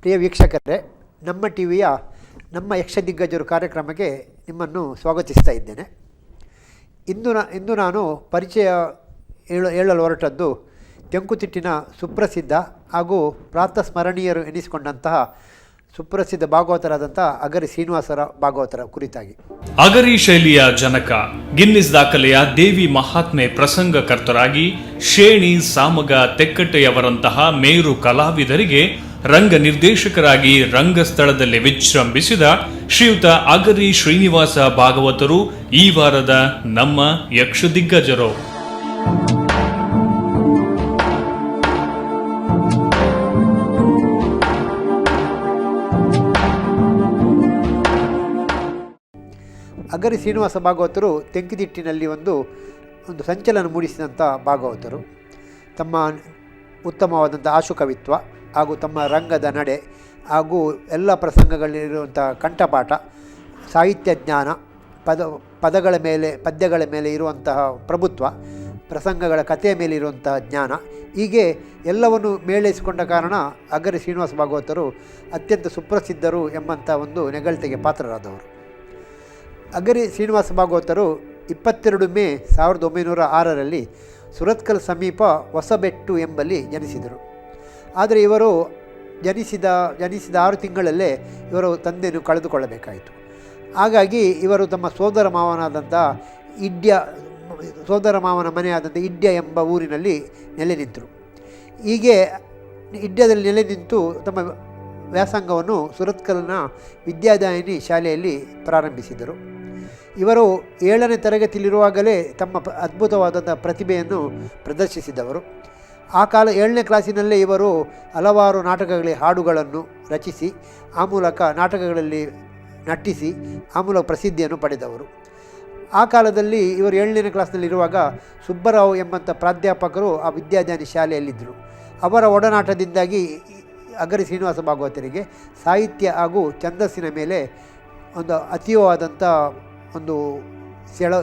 ಪ್ರಿಯ ವೀಕ್ಷಕರೇ, ನಮ್ಮ ಟಿವಿಯ ನಮ್ಮ ಯಕ್ಷ ದಿಗ್ಗಜರು ಕಾರ್ಯಕ್ರಮಕ್ಕೆ ನಿಮ್ಮನ್ನು ಸ್ವಾಗತಿಸ್ತಾ ಇದ್ದೇನೆ. ಇಂದು ನಾನು ಪರಿಚಯ ಹೇಳಲು ಹೊರಟದ್ದು ತೆಂಕುತಿಟ್ಟಿನ ಸುಪ್ರಸಿದ್ಧ ಹಾಗೂ ಪ್ರಾತಸ್ಮರಣೀಯರು ಎನಿಸಿಕೊಂಡಂತಹ ಸುಪ್ರಸಿದ್ಧ ಭಾಗವತರಾದಂಥ ಅಗರಿ ಶ್ರೀನಿವಾಸರ ಭಾಗವತರ ಕುರಿತಾಗಿ. ಅಗರಿ ಶೈಲಿಯ ಜನಕ, ಗಿನ್ನಿಸ್ ದಾಖಲೆಯ ದೇವಿ ಮಹಾತ್ಮೆ ಪ್ರಸಂಗಕರ್ತರಾಗಿ ಶೇಣಿ, ಸಾಮಗ, ತೆಕ್ಕಟ್ಟೆಯವರಂತಹ ಮೇರು ಕಲಾವಿದರಿಗೆ ರಂಗ ನಿರ್ದೇಶಕರಾಗಿ ರಂಗಸ್ಥಳದಲ್ಲಿ ವಿಜೃಂಭಿಸಿದ ಶ್ರೀಯುತ ಅಗರಿ ಶ್ರೀನಿವಾಸ ಭಾಗವತರು ಈ ವಾರದ ನಮ್ಮ ಯಕ್ಷ ದಿಗ್ಗಜರು. ಅಗರಿ ಶ್ರೀನಿವಾಸ ಭಾಗವತರು ತೆಂಕುತಿಟ್ಟಿನಲ್ಲಿ ಒಂದು ಸಂಚಲನ ಮೂಡಿಸಿದಂಥ ಭಾಗವತರು. ತಮ್ಮ ಉತ್ತಮವಾದಂಥ ಆಶುಕವಿತ್ವ ಹಾಗೂ ತಮ್ಮ ರಂಗದ ನಡೆ ಹಾಗೂ ಎಲ್ಲ ಪ್ರಸಂಗಗಳಲ್ಲಿರುವಂಥ ಕಂಠಪಾಠ, ಸಾಹಿತ್ಯ ಜ್ಞಾನ, ಪದ್ಯಗಳ ಮೇಲೆ ಇರುವಂತಹ ಪ್ರಭುತ್ವ, ಪ್ರಸಂಗಗಳ ಕಥೆಯ ಮೇಲೆ ಇರುವಂತಹ ಜ್ಞಾನ, ಹೀಗೆ ಎಲ್ಲವನ್ನು ಮೇಳೈಸಿಕೊಂಡ ಕಾರಣ ಅಗರಿ ಶ್ರೀನಿವಾಸ ಭಾಗವತರು ಅತ್ಯಂತ ಸುಪ್ರಸಿದ್ಧರು ಎಂಬಂಥ ಒಂದು ನೆಗಳತೆಗೆ ಪಾತ್ರರಾದವರು. ಅಗರಿ ಶ್ರೀನಿವಾಸ ಭಾಗವತರು 22 ಮೇ 1906ರಲ್ಲಿ ಸುರತ್ಕಲ್ ಸಮೀಪ ಹೊಸಬೆಟ್ಟು ಎಂಬಲ್ಲಿ ಜನಿಸಿದರು. ಆದರೆ ಇವರು ಜನಿಸಿದ 6 ತಿಂಗಳಲ್ಲೇ ಇವರು ತಂದೆಯನ್ನು ಕಳೆದುಕೊಳ್ಳಬೇಕಾಯಿತು. ಹಾಗಾಗಿ ಇವರು ತಮ್ಮ ಸೋದರ ಮಾವನ ಮನೆಯಾದಂಥ ಇಡ್ಯ ಎಂಬ ಊರಿನಲ್ಲಿ ನೆಲೆ ನಿಂತರು. ಹೀಗೆ ಇಡ್ಯದಲ್ಲಿ ನೆಲೆ ನಿಂತು ತಮ್ಮ ವ್ಯಾಸಂಗವನ್ನು ಸುರತ್ಕಲ್ನ ವಿದ್ಯಾದಾಯಿನಿ ಶಾಲೆಯಲ್ಲಿ ಪ್ರಾರಂಭಿಸಿದರು. ಇವರು 7ನೇ ತರಗತಿಯಲ್ಲಿರುವಾಗಲೇ ತಮ್ಮ ಅದ್ಭುತವಾದಂಥ ಪ್ರತಿಭೆಯನ್ನು ಪ್ರದರ್ಶಿಸಿದವರು. ಆ 7ನೇ ಕ್ಲಾಸಿನಲ್ಲೇ ಇವರು ಹಲವಾರು ನಾಟಕಗಳಿಗೆ ಹಾಡುಗಳನ್ನು ರಚಿಸಿ ಆ ಮೂಲಕ ನಾಟಕಗಳಲ್ಲಿ ನಟಿಸಿ ಆ ಮೂಲಕ ಪ್ರಸಿದ್ಧಿಯನ್ನು ಪಡೆದವರು. ಆ ಕಾಲದಲ್ಲಿ ಇವರು 7ನೇ ಕ್ಲಾಸ್ನಲ್ಲಿರುವಾಗ ಸುಬ್ಬರಾವ್ ಎಂಬಂಥ ಪ್ರಾಧ್ಯಾಪಕರು ಆ ವಿದ್ಯಾದಾನಿ ಶಾಲೆಯಲ್ಲಿದ್ದರು. ಅವರ ಒಡನಾಟದಿಂದಾಗಿ ಅಗರಿ ಶ್ರೀನಿವಾಸ ಭಾಗವತರಿಗೆ ಸಾಹಿತ್ಯ ಹಾಗೂ ಛಂದಸ್ಸಿನ ಮೇಲೆ ಒಂದು ಅತೀವವಾದಂಥ ಒಂದು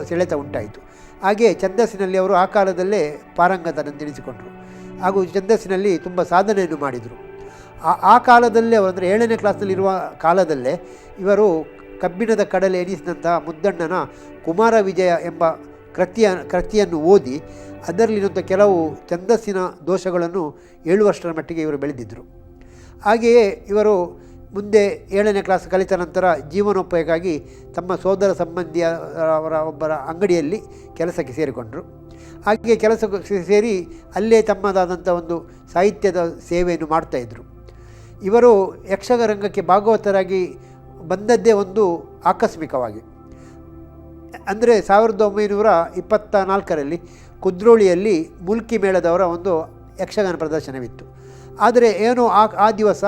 ಸೆಳೆತ ಉಂಟಾಯಿತು. ಹಾಗೆ ಛಂದಸ್ಸಿನಲ್ಲಿ ಅವರು ಆ ಕಾಲದಲ್ಲೇ ಪಾರಂಗತನೆನಿಸಿಕೊಂಡರು ಹಾಗೂ ಛಂದಸ್ಸಿನಲ್ಲಿ ತುಂಬ ಸಾಧನೆಯನ್ನು ಮಾಡಿದರು. ಆ ಕಾಲದಲ್ಲೇ ಅವರು ಅಂದರೆ 7ನೇ ಕ್ಲಾಸ್ನಲ್ಲಿರುವ ಕಾಲದಲ್ಲೇ ಇವರು ಕಬ್ಬಿಣದ ಕಡಲೆ ಎನಿಸಿದಂತಹ ಮುದ್ದಣ್ಣನ ಕುಮಾರ ವಿಜಯ ಎಂಬ ಕೃತಿಯನ್ನು ಓದಿ ಅದರಲ್ಲಿರುವಂಥ ಕೆಲವು ಛಂದಸ್ಸಿನ ದೋಷಗಳನ್ನು ಹೇಳುವಷ್ಟರ ಮಟ್ಟಿಗೆ ಇವರು ಬೆಳೆದಿದ್ದರು. ಹಾಗೆಯೇ ಇವರು ಮುಂದೆ 7ನೇ ಕ್ಲಾಸ್ ಕಲಿತ ನಂತರ ಜೀವನೋಪಾಯಕ್ಕಾಗಿ ತಮ್ಮ ಸೋದರ ಸಂಬಂಧಿಯವರ ಒಬ್ಬರ ಅಂಗಡಿಯಲ್ಲಿ ಕೆಲಸಕ್ಕೆ ಸೇರಿಕೊಂಡರು. ಹಾಗೆ ಕೆಲಸಕ್ಕೆ ಸೇರಿ ಅಲ್ಲೇ ತಮ್ಮದಾದಂಥ ಒಂದು ಸಾಹಿತ್ಯದ ಸೇವೆಯನ್ನು ಮಾಡ್ತಾಯಿದ್ರು. ಇವರು ಯಕ್ಷಗಾನರಂಗಕ್ಕೆ ಭಾಗವತರಾಗಿ ಬಂದದ್ದೇ ಒಂದು ಆಕಸ್ಮಿಕವಾಗಿ. ಅಂದರೆ 1924ರಲ್ಲಿ ಕುದ್ರೋಳಿಯಲ್ಲಿ ಮುಲ್ಕಿ ಮೇಳದವರ ಒಂದು ಯಕ್ಷಗಾನ ಪ್ರದರ್ಶನವಿತ್ತು. ಆದರೆ ಏನೋ ಆ ದಿವಸ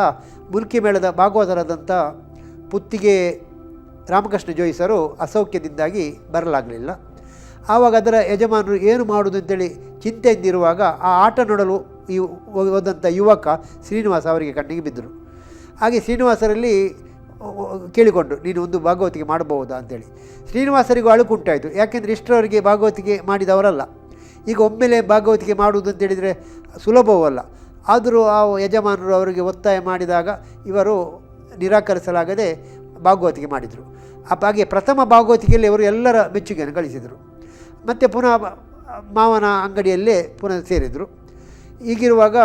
ಮುಲ್ಕಿ ಮೇಳದ ಭಾಗವತರಾದಂಥ ಪುತ್ತಿಗೆ ರಾಮಕೃಷ್ಣ ಜೋಯಿಸರು ಅಸೌಖ್ಯದಿಂದಾಗಿ ಬರಲಾಗಲಿಲ್ಲ. ಆವಾಗ ಅದರ ಯಜಮಾನರು ಏನು ಮಾಡುವುದು ಅಂತೇಳಿ ಚಿಂತೆಯಿಂದಿರುವಾಗ ಆ ಆಟ ನೋಡಲು ಹೋದಂಥ ಯುವಕ ಶ್ರೀನಿವಾಸ ಅವರಿಗೆ ಕಣ್ಣಿಗೆ ಬಿದ್ದರು. ಹಾಗೆ ಶ್ರೀನಿವಾಸರಲ್ಲಿ ಕೇಳಿಕೊಂಡು, ನೀನು ಒಂದು ಭಾಗವತಿಗೆ ಮಾಡಬಹುದಾ ಅಂತೇಳಿ. ಶ್ರೀನಿವಾಸರಿಗೂ ಅಳುಕುಂಟಾಯಿತು. ಯಾಕೆಂದರೆ ಇಷ್ಟರವರೆಗೆ ಭಾಗವತಿಗೆ ಮಾಡಿದವರಲ್ಲ. ಈಗ ಒಮ್ಮೆಲೆ ಭಾಗವತಿಗೆ ಮಾಡುವುದು ಅಂತೇಳಿದರೆ ಸುಲಭವೂ ಅಲ್ಲ. ಆದರೂ ಆ ಯಜಮಾನರು ಅವರಿಗೆ ಒತ್ತಾಯ ಮಾಡಿದಾಗ ಇವರು ನಿರಾಕರಿಸಲಾಗದೆ ಭಾಗವತಿಗೆ ಮಾಡಿದರು. ಹಾಗೆ ಪ್ರಥಮ ಭಾಗವತಿಗೆಯಲ್ಲಿ ಇವರು ಎಲ್ಲರ ಮೆಚ್ಚುಗೆಯನ್ನು ಗಳಿಸಿದರು. ಮತ್ತು ಪುನಃ ಮಾವನ ಅಂಗಡಿಯಲ್ಲೇ ಪುನಃ ಸೇರಿದರು. ಹೀಗಿರುವಾಗ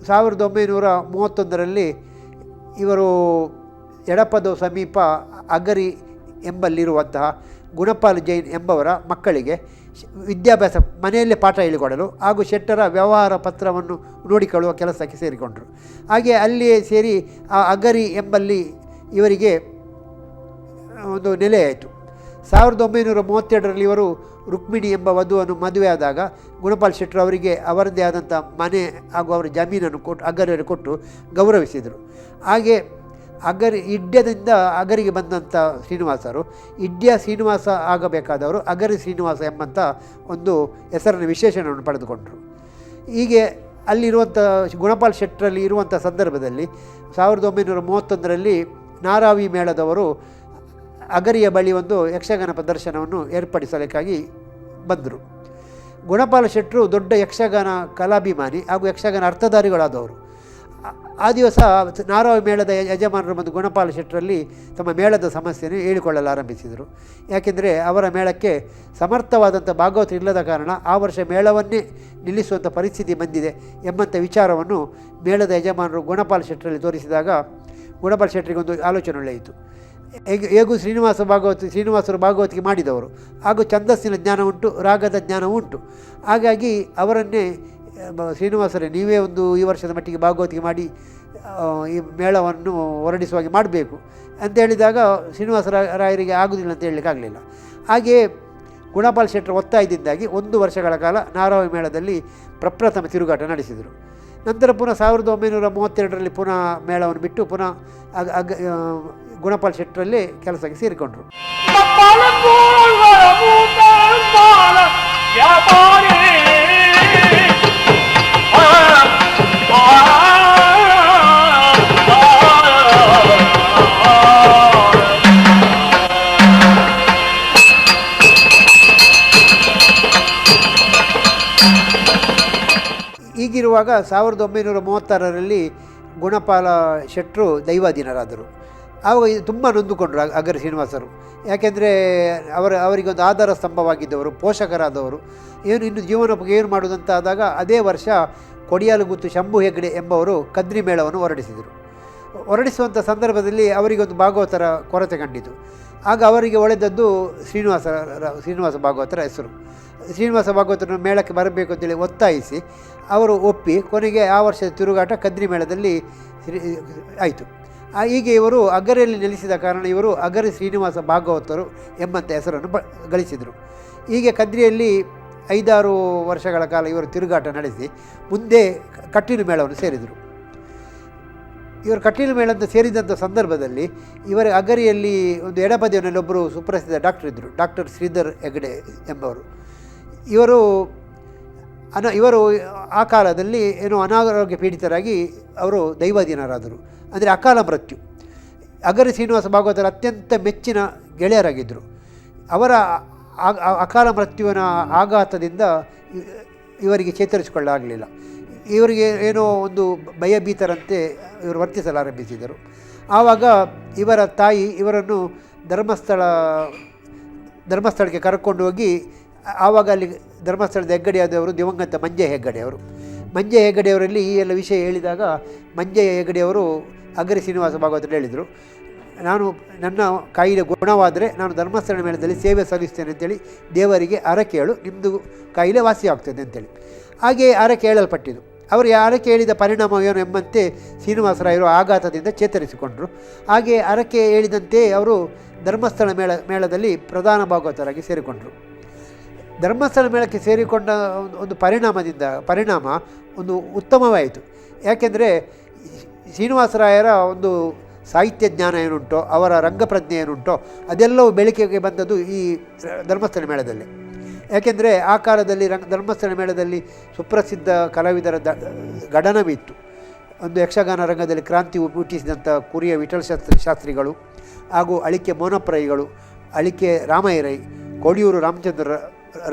1931ರಲ್ಲಿ ಇವರು ಎಡಪದ ಸಮೀಪ ಅಗರಿ ಎಂಬಲ್ಲಿರುವಂತಹ ಗುಣಪಾಲ್ ಜೈನ್ ಎಂಬವರ ಮಕ್ಕಳಿಗೆ ವಿದ್ಯಾಭ್ಯಾಸ ಮನೆಯಲ್ಲೇ ಪಾಠ ಹೇಳಿಕೊಡಲು ಹಾಗೂ ಶೆಟ್ಟರ ವ್ಯವಹಾರ ಪತ್ರವನ್ನು ನೋಡಿಕೊಳ್ಳುವ ಕೆಲಸಕ್ಕೆ ಸೇರಿಕೊಂಡರು. ಹಾಗೆ ಅಲ್ಲಿಯೇ ಸೇರಿ ಆ ಅಗರಿ ಎಂಬಲ್ಲಿ ಇವರಿಗೆ ಒಂದು ನೆಲೆಯಾಯಿತು. 1932ರಲ್ಲಿ ಇವರು ರುಕ್ಮಿಣಿ ಎಂಬ ವಧುವನ್ನು ಮದುವೆಯಾದಾಗ ಗುಣಪಾಲ್ ಶೆಟ್ಟರು ಅವರಿಗೆ ಅವರದ್ದೇ ಆದಂಥ ಮನೆ ಹಾಗೂ ಅವರ ಜಮೀನನ್ನು ಅಗರಿಯನ್ನು ಕೊಟ್ಟು ಗೌರವಿಸಿದರು. ಹಾಗೆ ಇಡ್ಯದಿಂದ ಅಗರಿಗೆ ಬಂದಂಥ ಶ್ರೀನಿವಾಸರು ಶ್ರೀನಿವಾಸ ಆಗಬೇಕಾದವರು ಅಗರಿ ಶ್ರೀನಿವಾಸ ಎಂಬಂಥ ಒಂದು ಹೆಸರನ್ನು ವಿಶೇಷಣವನ್ನು ಪಡೆದುಕೊಂಡರು. ಹೀಗೆ ಅಲ್ಲಿರುವಂಥ ಗುಣಪಾಲ್ ಶೆಟ್ಟರಲ್ಲಿ ಇರುವಂಥ ಸಂದರ್ಭದಲ್ಲಿ 1931ರಲ್ಲಿ ನಾರಾವಿ ಮೇಳದವರು ಅಗರಿಯ ಬಳಿ ಒಂದು ಯಕ್ಷಗಾನ ಪ್ರದರ್ಶನವನ್ನು ಏರ್ಪಡಿಸಲಿಕ್ಕಾಗಿ ಬಂದರು. ಗುಣಪಾಲ ಶೆಟ್ಟರು ದೊಡ್ಡ ಯಕ್ಷಗಾನ ಕಲಾಭಿಮಾನಿ ಹಾಗೂ ಯಕ್ಷಗಾನ ಅರ್ಥಧಾರಿಗಳಾದವರು. ಆ ದಿವಸ ನಾರಾವಿ ಮೇಳದ ಯಜಮಾನರು ಬಂದು ಗುಣಪಾಲ ಶೆಟ್ಟರಲ್ಲಿ ತಮ್ಮ ಮೇಳದ ಸಮಸ್ಯೆಯನ್ನು ಹೇಳಿಕೊಳ್ಳಲು ಆರಂಭಿಸಿದರು. ಯಾಕೆಂದರೆ ಅವರ ಮೇಳಕ್ಕೆ ಸಮರ್ಥವಾದಂಥ ಭಾಗವತ ಇಲ್ಲದ ಕಾರಣ ಆ ವರ್ಷ ಮೇಳವನ್ನೇ ನಿಲ್ಲಿಸುವಂಥ ಪರಿಸ್ಥಿತಿ ಬಂದಿದೆ ಎಂಬಂಥ ವಿಚಾರವನ್ನು ಮೇಳದ ಯಜಮಾನರು ಗುಣಪಾಲ ಶೆಟ್ಟರಲ್ಲಿ ತೋರಿಸಿದಾಗ ಗುಣಪಾಲ ಶೆಟ್ಟರಿಗೆ ಒಂದು ಆಲೋಚನೆ ಒಳ್ಳೆಯಿತು. ಹೇಗೂ ಶ್ರೀನಿವಾಸರು ಭಾಗವತಿಗೆ ಮಾಡಿದವರು, ಹಾಗೂ ಛಂದಸ್ಸಿನ ಜ್ಞಾನ ಉಂಟು, ರಾಗದ ಜ್ಞಾನವೂ ಉಂಟು. ಹಾಗಾಗಿ ಅವರನ್ನೇ ಶ್ರೀನಿವಾಸರೇ ನೀವೇ ಒಂದು ಈ ವರ್ಷದ ಮಟ್ಟಿಗೆ ಭಾಗವತಿಗೆ ಮಾಡಿ ಈ ಮೇಳವನ್ನು ಹೊರಡಿಸುವಾಗಿ ಮಾಡಬೇಕು ಅಂತ ಹೇಳಿದಾಗ ಶ್ರೀನಿವಾಸರಾಯರಿಗೆ ಆಗುವುದಿಲ್ಲ ಅಂತ ಹೇಳಲಿಕ್ಕಾಗಲಿಲ್ಲ. ಹಾಗೆಯೇ ಗುಣಪಾಲ ಶೆಟ್ಟರ ಒತ್ತಾಯದಿಂದಾಗಿ 1 ವರ್ಷಗಳ ಕಾಲ ನಾರಾವಿ ಮೇಳದಲ್ಲಿ ಪ್ರಪ್ರಥಮ ತಿರುಗಾಟ ನಡೆಸಿದರು. ನಂತರ ಪುನಃ 1932ರಲ್ಲಿ ಪುನಃ ಮೇಳವನ್ನು ಬಿಟ್ಟು ಪುನಃ ಗುಣಪಾಲ ಶೆಟ್ಟರಲ್ಲೇ ಕೆಲಸಕ್ಕೆ ಸೇರಿಕೊಂಡರು. ಹೀಗಿರುವಾಗ 1936ರಲ್ಲಿ ಗುಣಪಾಲ ಶೆಟ್ಟರು ದೈವಾಧೀನರಾದರು. ಆವಾಗ ತುಂಬ ನೊಂದುಕೊಂಡರು ಅಗರ ಶ್ರೀನಿವಾಸರು. ಯಾಕೆಂದರೆ ಅವರಿಗೊಂದು ಆಧಾರ ಸ್ತಂಭವಾಗಿದ್ದವರು, ಪೋಷಕರಾದವರು. ಇನ್ನು ಜೀವನೋಪಯೋಗ ಏನು ಮಾಡುವುದಂತ ಆದಾಗ ಅದೇ ವರ್ಷ ಕೊಡಿಯಾಲಗುತ್ತು ಶಂಭು ಹೆಗ್ಡೆ ಎಂಬವರು ಕದ್ರಿ ಮೇಳವನ್ನು ಹೊರಡಿಸುವಂಥ ಸಂದರ್ಭದಲ್ಲಿ ಅವರಿಗೊಂದು ಭಾಗವತರ ಕೊರತೆ ಕಂಡಿತು. ಆಗ ಅವರಿಗೆ ಒಳೆದದ್ದು ಶ್ರೀನಿವಾಸ ಭಾಗವತರ ಹೆಸರು. ಶ್ರೀನಿವಾಸ ಭಾಗವತರನ್ನು ಮೇಳಕ್ಕೆ ಬರಬೇಕು ಅಂತೇಳಿ ಒತ್ತಾಯಿಸಿ ಅವರು ಒಪ್ಪಿ ಕೊನೆಗೆ ಆ ವರ್ಷದ ತಿರುಗಾಟ ಕದ್ರಿ ಮೇಳದಲ್ಲಿ ಆಯಿತು. ಹೀಗೆ ಇವರು ಅಗರಿಯಲ್ಲಿ ನೆಲೆಸಿದ ಕಾರಣ ಇವರು ಅಗರಿ ಶ್ರೀನಿವಾಸ ಭಾಗವತರು ಎಂಬಂಥ ಹೆಸರನ್ನು ಗಳಿಸಿದರು. ಹೀಗೆ ಕದ್ರಿಯಲ್ಲಿ 5-6 ವರ್ಷಗಳ ಕಾಲ ಇವರು ತಿರುಗಾಟ ನಡೆಸಿ ಮುಂದೆ ಕಟೀಲು ಮೇಳವನ್ನು ಸೇರಿದರು. ಇವರು ಕಟೀಲು ಮೇಳ ಅಂತ ಸೇರಿದಂಥ ಸಂದರ್ಭದಲ್ಲಿ ಇವರ ಅಗರಿಯಲ್ಲಿ ಒಂದು ಎಡಬದಿಯಲ್ಲಿ ಒಬ್ಬರು ಸುಪ್ರಸಿದ್ಧ ಡಾಕ್ಟರ್ ಇದ್ದರು, ಡಾಕ್ಟರ್ ಶ್ರೀಧರ್ ಹೆಗ್ಡೆ ಎಂಬವರು. ಇವರು ಆ ಕಾಲದಲ್ಲಿ ಏನೋ ಅನಾರೋಗ್ಯ ಪೀಡಿತರಾಗಿ ಅವರು ದೈವಾಧೀನರಾದರು. ಅಂದರೆ ಅಕಾಲ ಮೃತ್ಯು. ಅಗರಿ ಶ್ರೀನಿವಾಸ ಭಾಗವತರ ಅತ್ಯಂತ ಮೆಚ್ಚಿನ ಗೆಳೆಯರಾಗಿದ್ದರು. ಅವರ ಅಕಾಲ ಮೃತ್ಯುವಿನ ಆಘಾತದಿಂದ ಇವರಿಗೆ ಚೇತರಿಸಿಕೊಳ್ಳಾಗಲಿಲ್ಲ. ಇವರಿಗೆ ಏನೋ ಒಂದು ಭಯಭೀತರಂತೆ ಇವರು ವರ್ತಿಸಲಾರಂಭಿಸಿದರು. ಆವಾಗ ಇವರ ತಾಯಿ ಇವರನ್ನು ಧರ್ಮಸ್ಥಳಕ್ಕೆ ಕರ್ಕೊಂಡು ಹೋಗಿ ಆವಾಗ ಅಲ್ಲಿ ಧರ್ಮಸ್ಥಳದ ಹೆಗ್ಗಡೆಯಾದವರು ದಿವಂಗತ ಮಂಜೆ ಹೆಗ್ಗಡೆಯವರಲ್ಲಿ ಈ ಎಲ್ಲ ವಿಷಯ ಹೇಳಿದಾಗ ಮಂಜೆ ಹೆಗ್ಗಡೆಯವರು ಅಗರಿ ಶ್ರೀನಿವಾಸ ಭಾಗವತರು ಹೇಳಿದರು, ನನ್ನ ಕಾಯಿಲೆ ಗುಣವಾದರೆ ನಾನು ಧರ್ಮಸ್ಥಳ ಮೇಳದಲ್ಲಿ ಸೇವೆ ಸಲ್ಲಿಸ್ತೇನೆ ಅಂತೇಳಿ ದೇವರಿಗೆ ಹರಕೆ ಹೇಳು, ನಿಮ್ಮದು ಕಾಯಿಲೆ ವಾಸಿಯಾಗ್ತದೆ ಅಂತೇಳಿ. ಹಾಗೆಯೇ ಹರಕೆ ಹೇಳಲ್ಪಟ್ಟಿದ್ದು. ಅವರು ಹರಕೆ ಹೇಳಿದ ಪರಿಣಾಮವೇನು ಎಂಬಂತೆ ಶ್ರೀನಿವಾಸರಾಯರು ಆಘಾತದಿಂದ ಚೇತರಿಸಿಕೊಂಡರು. ಹಾಗೆಯೇ ಹರಕೆ ಹೇಳಿದಂತೆ ಅವರು ಧರ್ಮಸ್ಥಳ ಮೇಳದಲ್ಲಿ ಪ್ರಧಾನ ಭಾಗವತರಾಗಿ ಸೇರಿಕೊಂಡರು. ಧರ್ಮಸ್ಥಳ ಮೇಳಕ್ಕೆ ಸೇರಿಕೊಂಡ ಒಂದು ಪರಿಣಾಮ ಒಂದು ಉತ್ತಮವಾಯಿತು. ಯಾಕೆಂದರೆ ಶ್ರೀನಿವಾಸರಾಯರ ಒಂದು ಸಾಹಿತ್ಯ ಜ್ಞಾನ ಏನುಂಟೋ, ಅವರ ರಂಗಪ್ರಜ್ಞೆ ಏನುಂಟೋ ಅದೆಲ್ಲವೂ ಬೆಳಕಿಗೆ ಬಂದದ್ದು ಈ ಧರ್ಮಸ್ಥಳ ಮೇಳದಲ್ಲಿ. ಯಾಕೆಂದರೆ ಆ ಕಾಲದಲ್ಲಿ ಧರ್ಮಸ್ಥಳ ಮೇಳದಲ್ಲಿ ಸುಪ್ರಸಿದ್ಧ ಕಲಾವಿದರ ಗಡನವಿತ್ತು. ಒಂದು ಯಕ್ಷಗಾನ ರಂಗದಲ್ಲಿ ಕ್ರಾಂತಿ ಹುಟ್ಟಿಸಿದಂಥ ಕುರಿಯ ವಿಠಲ ಶಾಸ್ತ್ರಿಗಳು, ಹಾಗೂ ಅಳಿಕೆ ಮೋನಪ್ರೈಗಳು, ಅಳಿಕೆ ರಾಮಯ್ಯರೈ, ಕೊಡಿಯೂರು ರಾಮಚಂದ್ರ